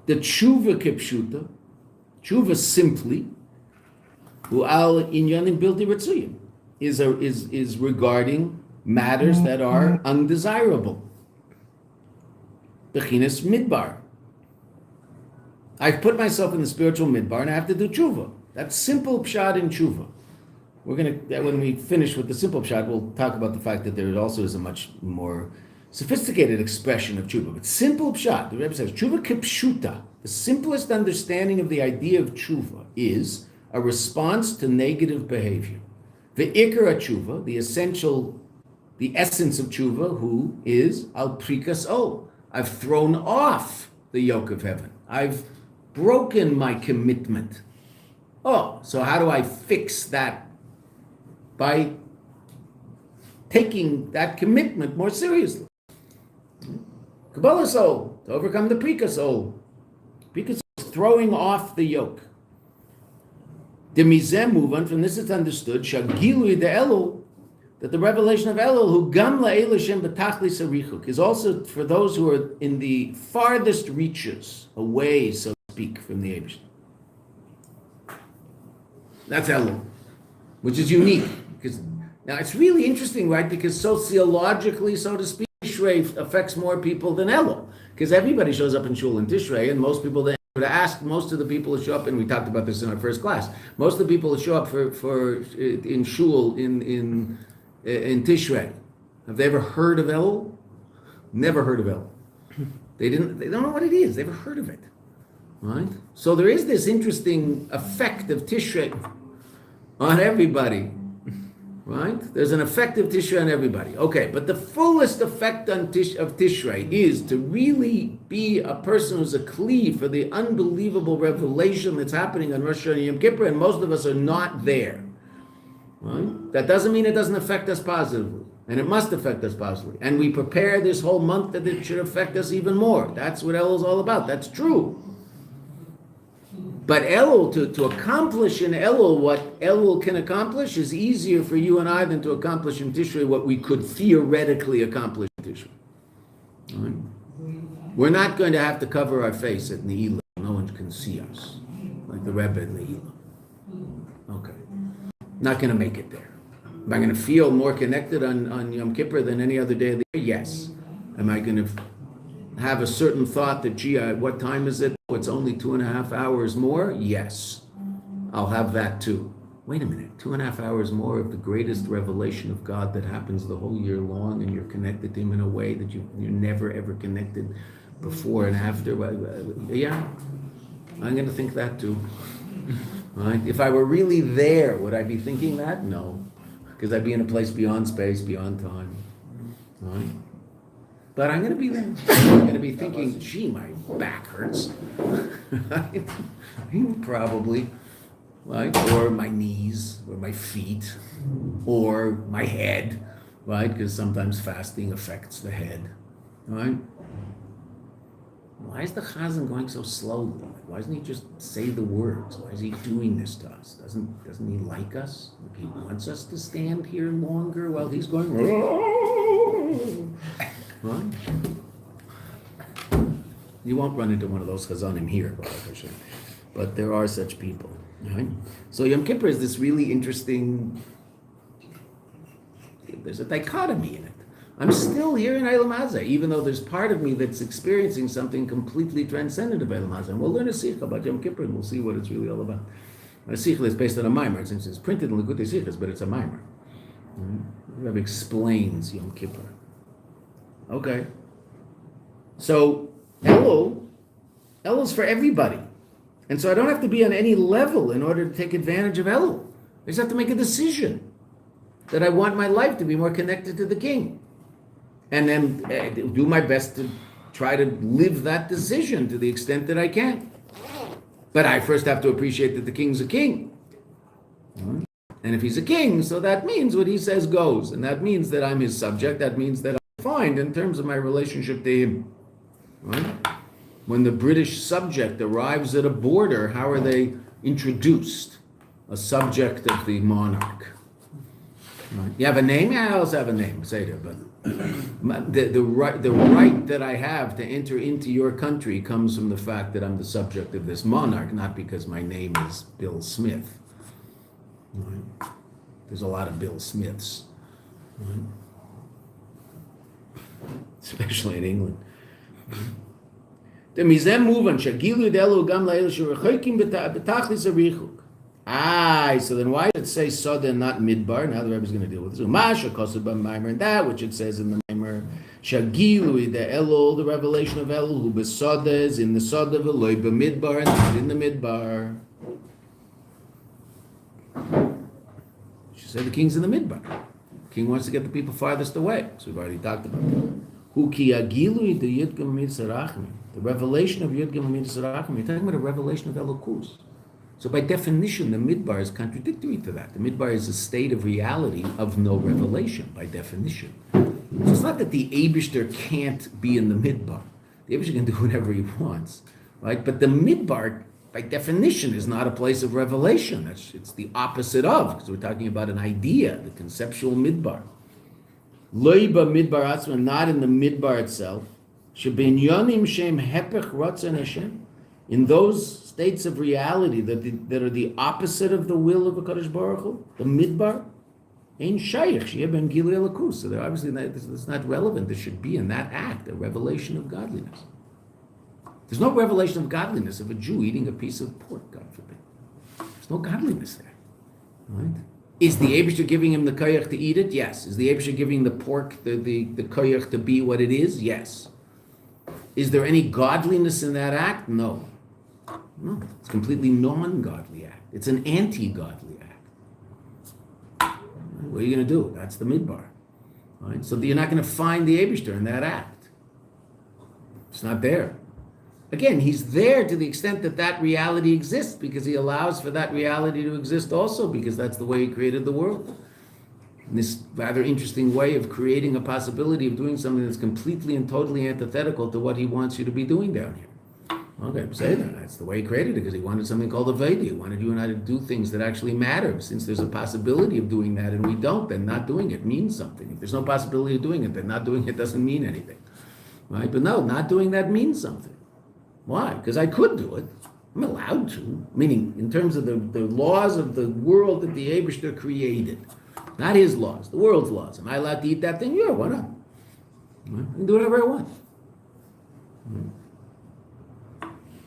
The tshuva kipshuta, tshuva simply, u'al inyanim bilti ritzuyim, is regarding matters that are undesirable. Bechinas midbar. I've put myself in the spiritual midbar and I have to do tshuva. That's simple pshat in tshuva. We're gonna, when we finish with the simple pshat, we'll talk about the fact that there also is a much more sophisticated expression of tshuva. But simple pshat, the Rebbe says, tshuva kipshuta, the simplest understanding of the idea of tshuva is a response to negative behavior. The ikar tshuva, the essence of tshuva, who is al prikas ol. I've thrown off the yoke of heaven. I've broken my commitment. Oh, so how do I fix that? By taking that commitment more seriously. Kabbalah soul, to overcome the prikas ol. Prikas is throwing off the yoke. The mizem move on, from this it's understood, shagilui de Elul, that the revelation of Elul, who gam la'elishem betachlis arichuk, is also for those who are in the farthest reaches, away, so to speak, from the Eibush. That's Elul, which is unique. Because now it's really interesting, right? Because sociologically, so to speak, Tishrei affects more people than Elul. Because everybody shows up in shul in Tishrei, and most people then to ask most of the people who show up, and we talked about this in our first class. Most of the people who show up for in shul in Tishrei, have they ever heard of Elul? Never heard of Elul. They don't know what it is. They've never heard of it, right? So there is this interesting effect of Tishrei on everybody. Right? There's an effect of Tishrei on everybody. Okay, but the fullest effect of Tishrei is to really be a person who's a kli for the unbelievable revelation that's happening on Rosh Hashanah and Yom Kippur, and most of us are not there. Right? That doesn't mean it doesn't affect us positively, and it must affect us positively. And we prepare this whole month that it should affect us even more. That's what Elul is all about. That's true. But Elul, to accomplish in Elul what Elul can accomplish is easier for you and I than to accomplish in Tishrei what we could theoretically accomplish in Tishrei. Right? We're not going to have to cover our face at Ne'ilah. No one can see us, like the Rebbe at Ne'ilah. Okay. Not going to make it there. Am I going to feel more connected on Yom Kippur than any other day of the year? Yes. Am I going to have a certain thought that, gee, what time is it? Oh, it's only 2.5 hours more? Yes. I'll have that too. Wait a minute, 2.5 hours more of the greatest revelation of God that happens the whole year long, and you're connected to Him in a way that you're never ever connected before and after. Yeah, I'm going to think that too. Right? If I were really there, would I be thinking that? No, because I'd be in a place beyond space, beyond time. Right? But I'm going to be there. I'm going to be thinking, gee, my back hurts. Probably. Right? Or my knees, or my feet, or my head, right? Because sometimes fasting affects the head, right? Why is the Chazan going so slowly? Why doesn't he just say the words? Why is he doing this to us? Doesn't he like us? He wants us to stand here longer while he's going, right? You won't run into one of those Chazanim here, but there are such people. Right? So Yom Kippur is this really interesting, there's a dichotomy in it. I'm still here in Eilam Hazeh, even though there's part of me that's experiencing something completely transcendent of Eilam Hazeh. And we'll learn a sikha about Yom Kippur and we'll see what it's really all about. A sikha is based on a Maamer. It's printed in Likutei Sichos, but it's a Maamer. The Rebbe explains Yom Kippur. Okay. So Elul's for everybody. And so I don't have to be on any level in order to take advantage of Elul. I just have to make a decision that I want my life to be more connected to the King. And then do my best to try to live that decision to the extent that I can. But I first have to appreciate that the King's a king. And if he's a king, so that means what he says goes. And that means that I'm his subject. That means that I'm defined in terms of my relationship to him. Right? When the British subject arrives at a border, how are they introduced? A subject of the monarch. Right? You have a name? Yeah, I also have a name, Seder, but the right that I have to enter into your country comes from the fact that I'm the subject of this monarch, not because my name is Bill Smith. Right? There's a lot of Bill Smiths, right? Especially in England. So then why did it say Soda and not Midbar? Now the Rebbe is going to deal with this. And that which it says in the Maamer, Shagilui, the Elul, the revelation of Elul, who besoda is in the Soda of Eloi, Midbar, and not in the Midbar. She said the king's in the Midbar. The king wants to get the people farthest away. So we've already talked about that. The revelation of Yudgim Midas Rachim, you're talking about a revelation of Elokus. So by definition, the Midbar is contradictory to that. The Midbar is a state of reality of no revelation, by definition. So it's not that the Eibishter can't be in the Midbar. The Eibishter can do whatever he wants, right? But the Midbar, by definition, is not a place of revelation. It's the opposite of, because we're talking about an idea, the conceptual Midbar. Loiba Midbar Atzma, not in the Midbar itself. Shebinyanim Shem Hepech Ratzon Hashem. In those states of reality that are the opposite of the will of HaKadosh Baruch Hu, the Midbar, Ein Shayich Sheyeh Ben Gilui Elokus. So they're obviously it's not relevant. There should be in that act a revelation of godliness. There's no revelation of godliness of a Jew eating a piece of pork, God forbid. There's no godliness there. Right? Is the Eibishter giving him the koyach to eat it? Yes. Is the Eibishter giving the pork the koyach to be what it is? Yes. Is there any godliness in that act? No. No. It's a completely non-godly act. It's an anti-godly act. What are you going to do? That's the Midbar. Right? So you're not going to find the Eibishter in that act. It's not there. Again, he's there to the extent that that reality exists, because he allows for that reality to exist also, because that's the way he created the world. And this rather interesting way of creating a possibility of doing something that's completely and totally antithetical to what he wants you to be doing down here. Okay, say that. That's the way he created it, because he wanted something called a Veda. He wanted you and I to do things that actually matter. Since there's a possibility of doing that and we don't, then not doing it means something. If there's no possibility of doing it, then not doing it doesn't mean anything. Right? But no, not doing that means something. Why? Because I could do it. I'm allowed to. Meaning, in terms of the laws of the world that the Eibishter created. Not his laws, the world's laws. Am I allowed to eat that thing? Yeah, why not? I can do whatever I want.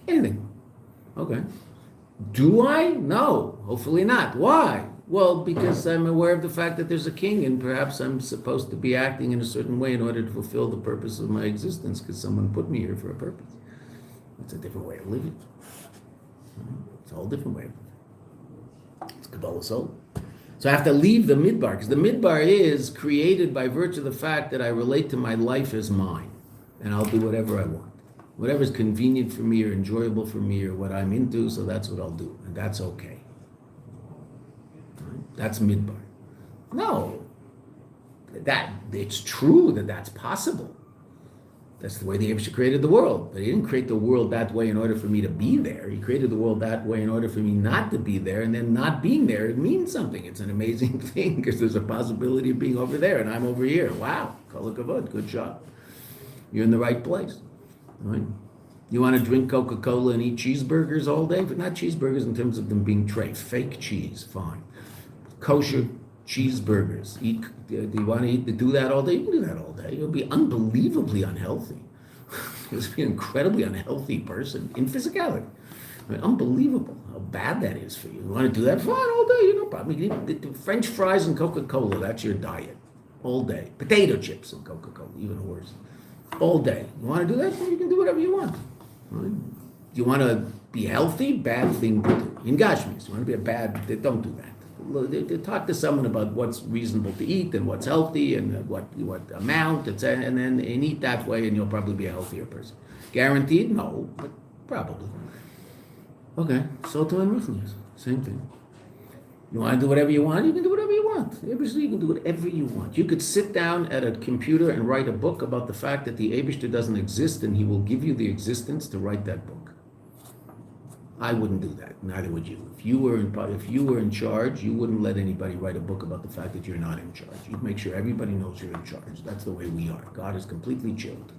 Anything. Okay. Do I? No. Hopefully not. Why? Well, because I'm aware of the fact that there's a king, and perhaps I'm supposed to be acting in a certain way in order to fulfill the purpose of my existence, because someone put me here for a purpose. It's a different way of living. It's a whole different way of living. It's Kabbalah soul. So I have to leave the Midbar, because the Midbar is created by virtue of the fact that I relate to my life as mine, and I'll do whatever I want. Whatever's convenient for me or enjoyable for me or what I'm into, so that's what I'll do, and that's okay. That's Midbar. No, that it's true that that's possible. That's the way the Eibishter created the world. But he didn't create the world that way in order for me to be there. He created the world that way in order for me not to be there. And then not being there, it means something. It's an amazing thing, because there's a possibility of being over there and I'm over here. Wow, kol hakavod, good job. You're in the right place. Right? You want to drink Coca-Cola and eat cheeseburgers all day? But not cheeseburgers in terms of them being treif. Fake cheese, fine. Kosher cheeseburgers. Do you want to do that all day? You can do that all day. You'll be unbelievably unhealthy. You'll be an incredibly unhealthy person in physicality. I mean, unbelievable how bad that is for you. You want to do that? Fine, all day. No problem. You eat French fries and Coca-Cola. That's your diet. All day. Potato chips and Coca-Cola. Even worse. All day. You want to do that? Well, you can do whatever you want. Right? You want to be healthy? Bad thing to do. In Gashmis, you want to be don't do that. They talk to someone about what's reasonable to eat and what's healthy and what amount, etc., and eat that way, and you'll probably be a healthier person. Guaranteed? No, but probably. Okay, so to Ruchnius, same thing. You want to do whatever you want? You can do whatever you want. Obviously, you can do whatever you want. You could sit down at a computer and write a book about the fact that the Eibishter doesn't exist, and he will give you the existence to write that book. I wouldn't do that. Neither would you. If you were in charge, you wouldn't let anybody write a book about the fact that you're not in charge. You'd make sure everybody knows you're in charge. That's the way we are. God is completely chilled.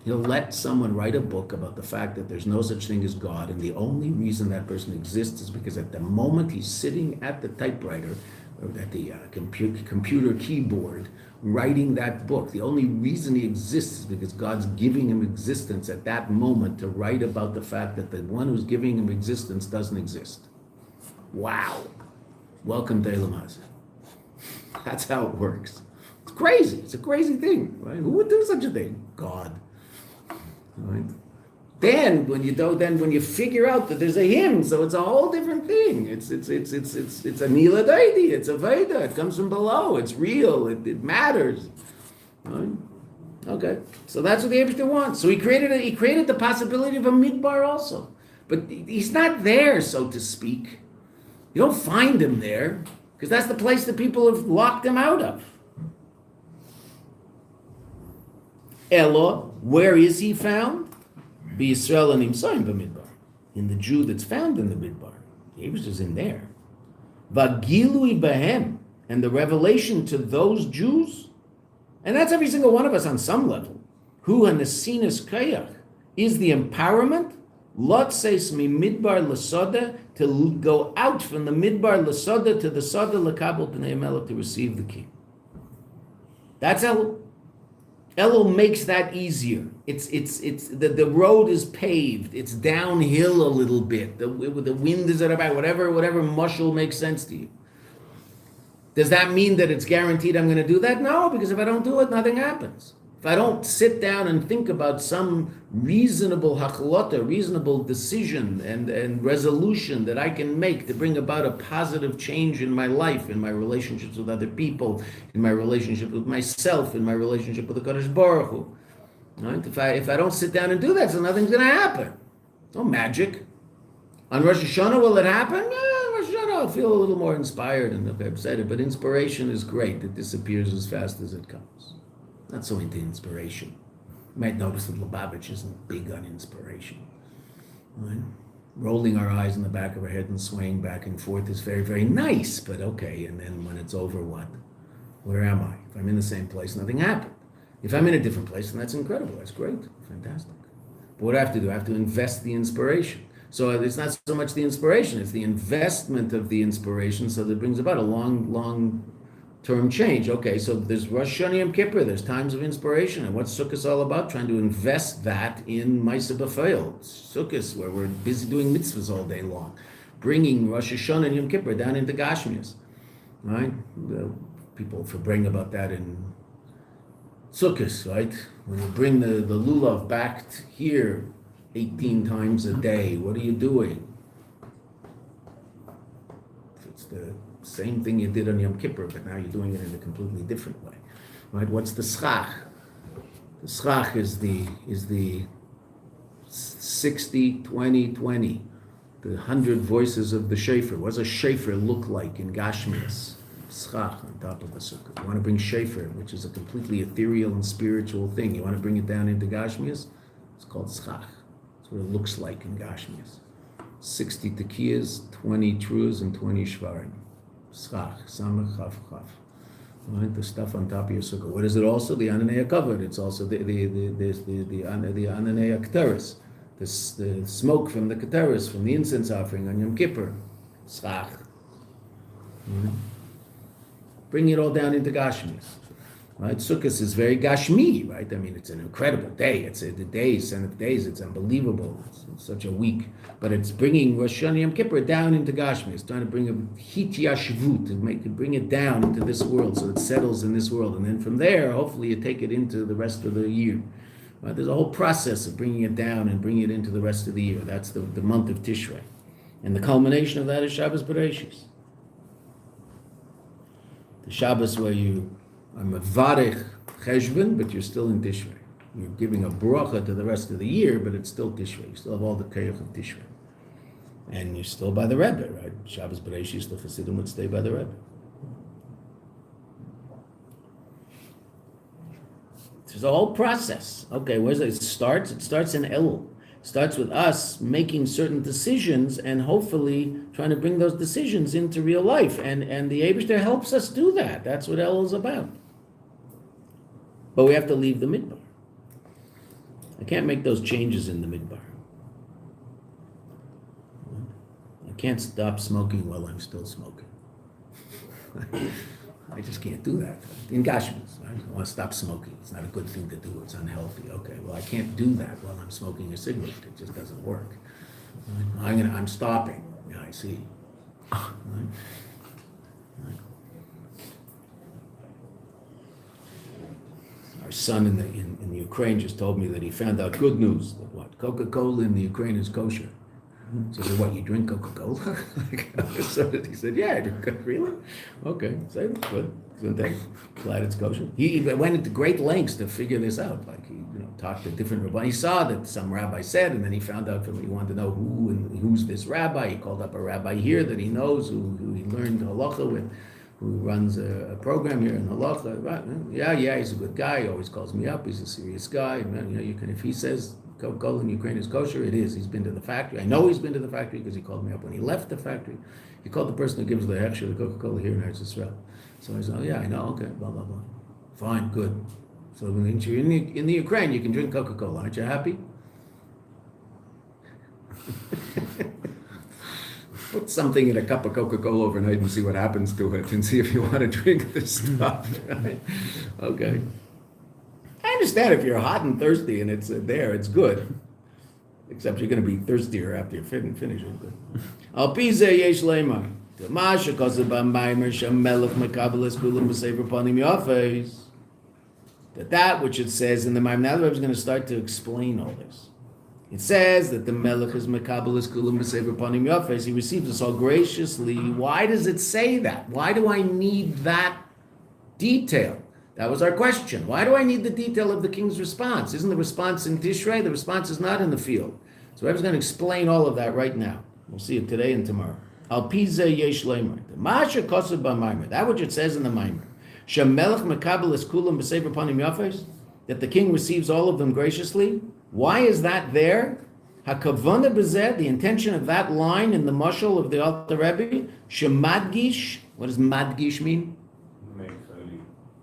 He'll let someone write a book about the fact that there's no such thing as God, and the only reason that person exists is because at the moment he's sitting at the typewriter or at the computer keyboard writing that book, the only reason he exists is because God's giving him existence at that moment to write about the fact that the one who's giving him existence doesn't exist. Wow. Welcome to Elam Hazeh. That's how it works. It's crazy. It's a crazy thing, right? Who would do such a thing? God. Right? Then when you figure out that there's a him, so it's a whole different thing. It's a Ani L'Dodi, it's a Veda, it comes from below, it's real, it matters. Right? Okay, so that's what the Eibishter wants. So he created the possibility of a midbar also, but he's not there, so to speak. You don't find him there because that's the place that people have locked him out of. Elo, where is he found? B'Yisrael animsoim b'midbar. In the Jew that's found in the midbar. The Eibishter is in there. Vagilui behem, and the revelation to those Jews, and that's every single one of us on some level. Hu hanesinas kayach is the empowerment. Lot says mi midbar l'soda, to go out from the midbar l'soda to the soda l'kabel b'nei melech, to receive the key. That's Elul. Elul makes that easier. It's the road is paved. It's downhill a little bit. The wind is at about whatever mushal makes sense to you. Does that mean that it's guaranteed I'm going to do that? No, because if I don't do it, nothing happens. If I don't sit down and think about some reasonable hachlota, reasonable decision and resolution that I can make to bring about a positive change in my life, in my relationships with other people, in my relationship with myself, in my relationship with the Kadosh Baruch Hu. Right? If I don't sit down and do that, so nothing's going to happen. No magic. On Rosh Hashanah, will it happen? On Rosh Hashanah, I'll feel a little more inspired and excited, but inspiration is great. It disappears as fast as it comes. Not so into inspiration. You might notice that Lubavitch isn't big on inspiration. Right? Rolling our eyes in the back of our head and swaying back and forth is very, very nice, but okay, and then when it's over, what? Where am I? If I'm in the same place, nothing happened. If I'm in a different place, then that's incredible. That's great. Fantastic. But what do I have to do? I have to invest the inspiration. So it's not so much the inspiration, it's the investment of the inspiration, so that brings about a long-term change. Okay, so there's Rosh Hashanah Yom Kippur, there's times of inspiration, and what's Sukkot all about? Trying to invest that in Maaseh B'Feil. Sukkot, where we're busy doing mitzvahs all day long, bringing Rosh Hashanah and Yom Kippur down into Gashmias. Right? People bring about that in Sukkot, right? When you bring the lulav back here 18 times a day, what are you doing? It's the same thing you did on Yom Kippur, but now you're doing it in a completely different way, right? What's the schach? The schach is the 60, 20, 20, the 100 voices of the shofar. What does a shofar look like in Gashmias? Schach on top of the sukkah. You want to bring shofar, which is a completely ethereal and spiritual thing. You want to bring it down into Gashmias? It's called schach. That's what it looks like in Gashmias. 60 tekiyas, 20 trus, and 20 shvarim. Schach, samach, chaf, chaf. Right, the stuff on top of your sukkah. What is it also? The ananei covered. It's also the ananei kteris, the smoke from the kteris, from the incense offering on Yom Kippur. Schach. Bring it all down into Gashmis. Right? Sukkot is very Gashmi, right? I mean, it's an incredible day. It's the days, 7 days, it's unbelievable. It's such a week. But it's bringing Rosh Hashanah Yom Kippur down into Gashmi. It's trying to bring a hit yashvut, to bring it down into this world so it settles in this world. And then from there, hopefully you take it into the rest of the year. Right? There's a whole process of bringing it down and bringing it into the rest of the year. That's the month of Tishrei. And the culmination of that is Shabbos Bereshis. The Shabbos where you are mevarech cheshbon, but you're still in Tishrei. You're giving a bracha to the rest of the year, but it's still Tishrei. You still have all the kayach of Tishrei. And you're still by the Rebbe, right? Shabbos Bereshis, the Chassidim would stay by the Rebbe. There's a whole process. Okay, where's it? It starts in Elul. It starts with us making certain decisions and hopefully trying to bring those decisions into real life. And the Eibishter helps us do that. That's what Elul is about. But we have to leave the midbar. I can't make those changes in the midbar. I can't stop smoking while I'm still smoking. I just can't do that. In Gashmis, I want to stop smoking. It's not a good thing to do. It's unhealthy. Okay, well, I can't do that while I'm smoking a cigarette. It just doesn't work. I'm stopping. Yeah, I see. Our son in the Ukraine just told me that he found out good news. That what? Coca-Cola in the Ukraine is kosher. So I said, what, you drink Coca-Cola? So he said, yeah, I drink Coca-Cola. Really? Okay, so good. Glad it's kosher. He went into great lengths to figure this out. Like he talked to different rabbis. He saw that some rabbi said, and then he found out he wanted to know who's this rabbi. He called up a rabbi here that he knows, who he learned halacha with, who runs a program here in halacha. Right? Yeah, he's a good guy. He always calls me up. He's a serious guy. And, you can, if he says Coca-Cola in Ukraine is kosher, it is. He's been to the factory. I know he's been to the factory because he called me up when he left the factory. He called the person who gives the hechsher, the Coca-Cola here in Eretz Yisrael. So I said, oh yeah, I know, okay, blah, blah, blah. Fine, good. So when you're in the Ukraine, you can drink Coca-Cola. Aren't you happy? Put something in a cup of Coca-Cola overnight and see what happens to it and see if you want to drink this stuff. Right? Okay. I understand if you're hot and thirsty and it's there, it's good. Except you're going to be thirstier after you finish it. Al pize yesh leimar. Masha kosev b'maymer shem melech mekabeles kulam b'sefer panim yafes. That which it says in the Maamer. Now the Rebbe is going to start to explain all this. It says that the melech is mekabeles kulam b'sefer panim yafes. He receives us all graciously. Why does it say that? Why do I need that detail? That was our question. Why do I need the detail of the king's response? Isn't the response in Tishrei? The response is not in the field. So Rebbe's going to explain all of that right now. We'll see it today and tomorrow. Al pizeh yesh leimer. Masha kosev b'maymer. That which it says in the Maamer. Shemelech mekabeles kulam b'sefer panim yafes. That the king receives all of them graciously. Why is that there? Hakavana b'zeh. The intention of that line in the mashal of the Alter Rebbe. Shemadgish. What does madgish mean?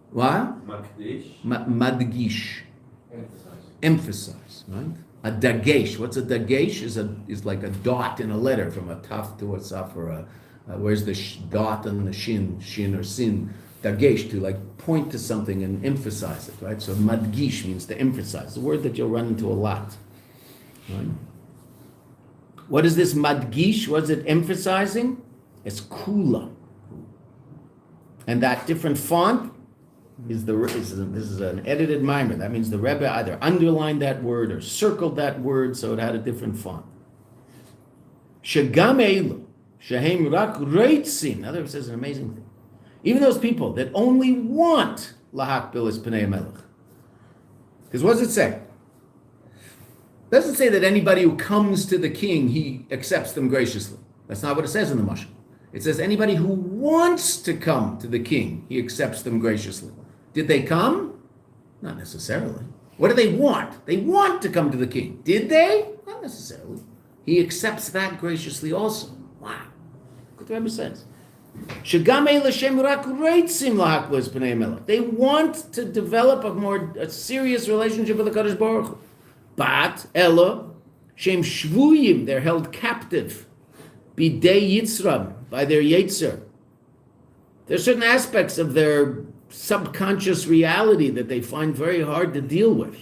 What? Madgish. Emphasize, right? A dagesh. What's a dagesh? Is like a dot in a letter from a taf to a saf or where's the dot on the shin or sin? Dagesh, to like point to something and emphasize it, right? So madgish means to emphasize. The word that you'll run into a lot, right? What is this madgish? What is it emphasizing? It's kula. And that different font this is an edited Maamer. That means the Rebbe either underlined that word or circled that word so it had a different font. Shegam elu shehem rak reitzim. Now the Rebbe says an amazing thing. Even those people that only want lahakbil es pnei melech. Because what does it say? It doesn't say that anybody who comes to the king, he accepts them graciously. That's not what it says in the mashal. It says anybody who wants to come to the king, he accepts them graciously. Did they come? Not necessarily. What do they want? They want to come to the king. Did they? Not necessarily. He accepts that graciously also. Wow. Look what the Rebbe says. They want to develop a serious relationship with the Kadosh Baruch Hu. But, Ella, Shem Shvuyim, they're held captive. Bidei Yitzram, by their Yetzer. There are certain aspects of their subconscious reality that they find very hard to deal with.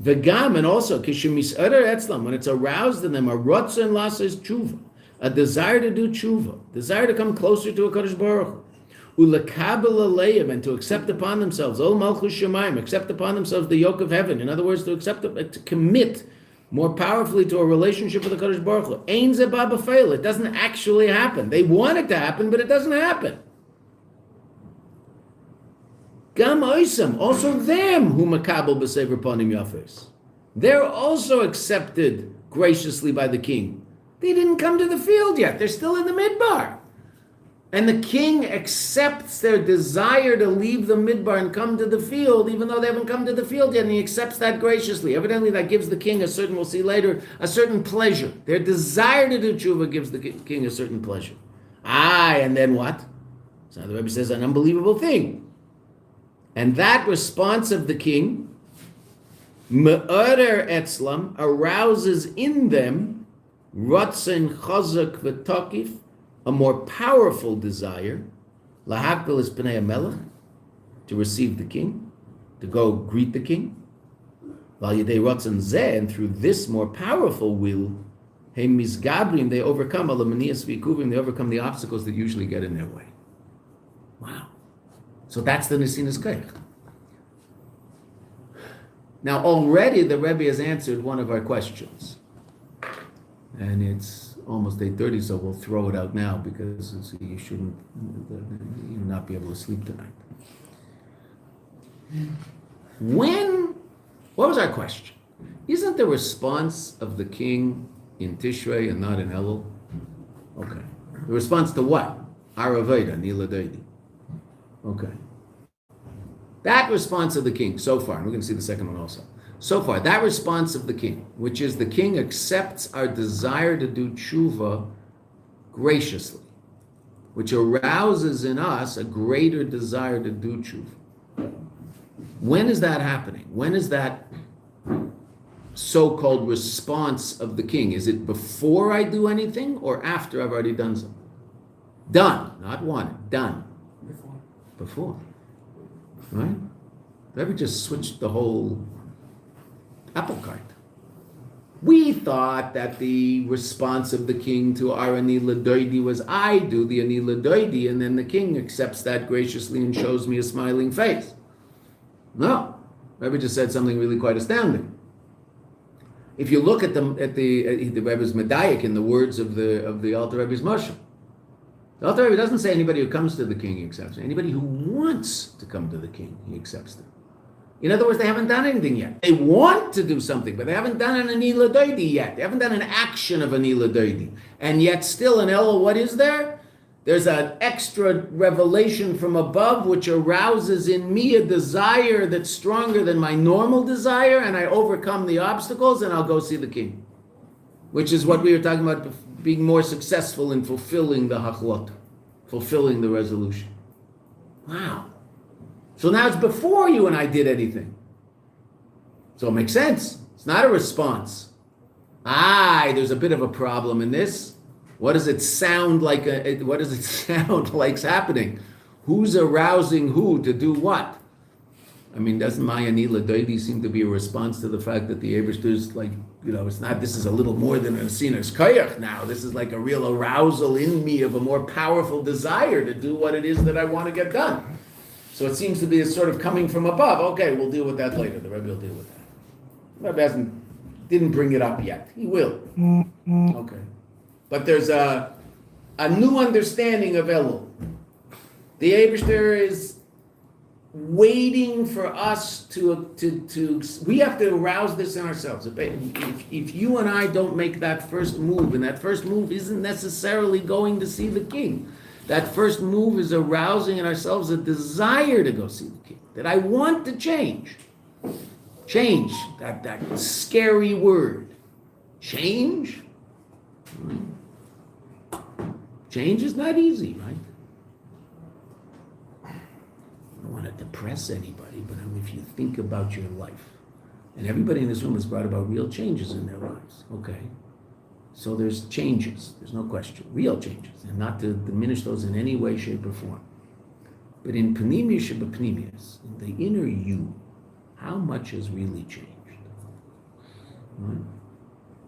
V'gam, and also, kishemis'ader etzlam, when it's aroused in them, a rotzen lasas tshuva, a desire to do tshuva, desire to come closer to a Kadosh Baruch Hu, ulekabel aleim, and to accept upon themselves, ol malchus shemayim, accept upon themselves the yoke of heaven. In other words, to commit more powerfully to a relationship with the Kadosh Baruch Hu. Ein ze ba b'feil. It doesn't actually happen. They want it to happen, but it doesn't happen. Gam oisam, also them who makabel b'sefer panim yafes. They're also accepted graciously by the king. They didn't come to the field yet. They're still in the midbar. And the king accepts their desire to leave the midbar and come to the field, even though they haven't come to the field yet, and he accepts that graciously. Evidently, that gives the king a certain, we'll see later, a certain pleasure. Their desire to do tshuva gives the king a certain pleasure. And then what? So the Rebbe says an unbelievable thing. And that response of the king, me'arer etzlam, arouses in them, ratzon chazak v'tokif, a more powerful desire, lahakbil es b'nei hamelech, to receive the king, to go greet the king. Val yedei ratzon zeh, and through this more powerful will, heim mizgabrim, they overcome alamanias v'ikuvim, they overcome the obstacles that usually get in their way. Wow. So that's the Nesinas Koach. Now already the Rebbe has answered one of our questions. And it's almost 8:30, so we'll throw it out now because you shouldn't not be able to sleep tonight. What was our question? Isn't the response of the king in Tishrei and not in Elul? Okay. The response to what? Aravaida, Ani L'Dodi. Okay. That response of the king so far, and we're going to see the second one also. So far, that response of the king, which is the king accepts our desire to do tshuva graciously, which arouses in us a greater desire to do tshuva. When is that happening? When is that so-called response of the king? Is it before I do anything or after I've already done something? Done, not wanted, done. Before. Right? Maybe just switched the whole apple cart. We thought that the response of the king to our Ani L'Dodi was I do the Ani L'Dodi, and then the king accepts that graciously and shows me a smiling face. No, Rebbe just said something really quite astounding. If you look at the Rebbe's medayik in the words of the Alter Rebbe's Mashal, the Alter Rebbe doesn't say anybody who comes to the king he accepts. Anybody who wants to come to the king, he accepts them. In other words, they haven't done anything yet. They want to do something, but they haven't done an Ani L'Dodi yet. They haven't done an action of Ani L'Dodi. And yet still in Elul, what is there? There's an extra revelation from above which arouses in me a desire that's stronger than my normal desire, and I overcome the obstacles and I'll go see the king. Which is what we were talking about, being more successful in fulfilling the hachlot, fulfilling the resolution. Wow. So now it's before you and I did anything. So it makes sense. It's not a response. There's a bit of a problem in this. What does it sound like? What does it sound like's happening? Who's arousing who to do what? I mean, doesn't Maamer Ani L'Dodi seem to be a response to the fact that the Eibishter's like, it's not, this is a little more than a Nesinas Koach now. This is like a real arousal in me of a more powerful desire to do what it is that I want to get done. So it seems to be a sort of coming from above. Okay, we'll deal with that later. The Rebbe will deal with that. The Rebbe didn't bring it up yet. He will. Okay. But there's a new understanding of Elul. The Eibishter is waiting for us to we have to arouse this in ourselves. If you and I don't make that first move, and that first move isn't necessarily going to see the king, that first move is arousing in ourselves a desire to go see the king, that I want to change. Change, that scary word. Change? Change is not easy, right? I don't want to depress anybody, but if you think about your life, and everybody in this room has brought about real changes in their lives, okay? So there's changes, there's no question, real changes, and not to diminish those in any way, shape, or form. But in Panemius Shebapnemius, in the inner you, how much has really changed? Right?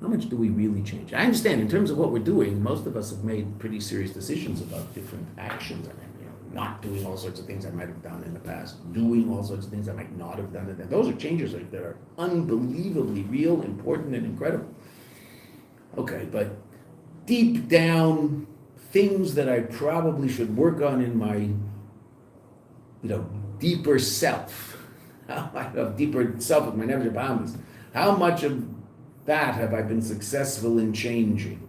How much do we really change? I understand in terms of what we're doing, most of us have made pretty serious decisions about different actions. I mean, not doing all sorts of things I might have done in the past, doing all sorts of things I might not have done. And those are changes that are unbelievably real, important, and incredible. Okay, but deep down, things that I probably should work on in my, deeper self. I have deeper self with my never boundaries. How much of that have I been successful in changing?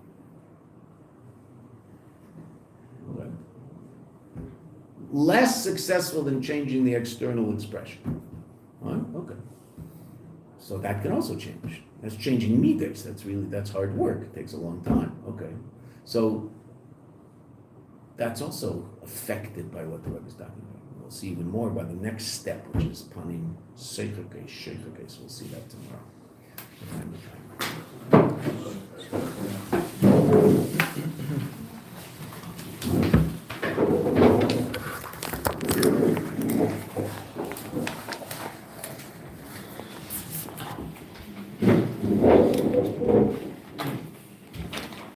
less successful than changing the external expression. Huh? Okay. So that can also change. That's changing midas. That's hard work. It takes a long time. Okay. So that's also affected by what the Rebbe is talking about. We'll see even more by the next step, which is panim seichake, sheikake. So we'll see that tomorrow. Time to time.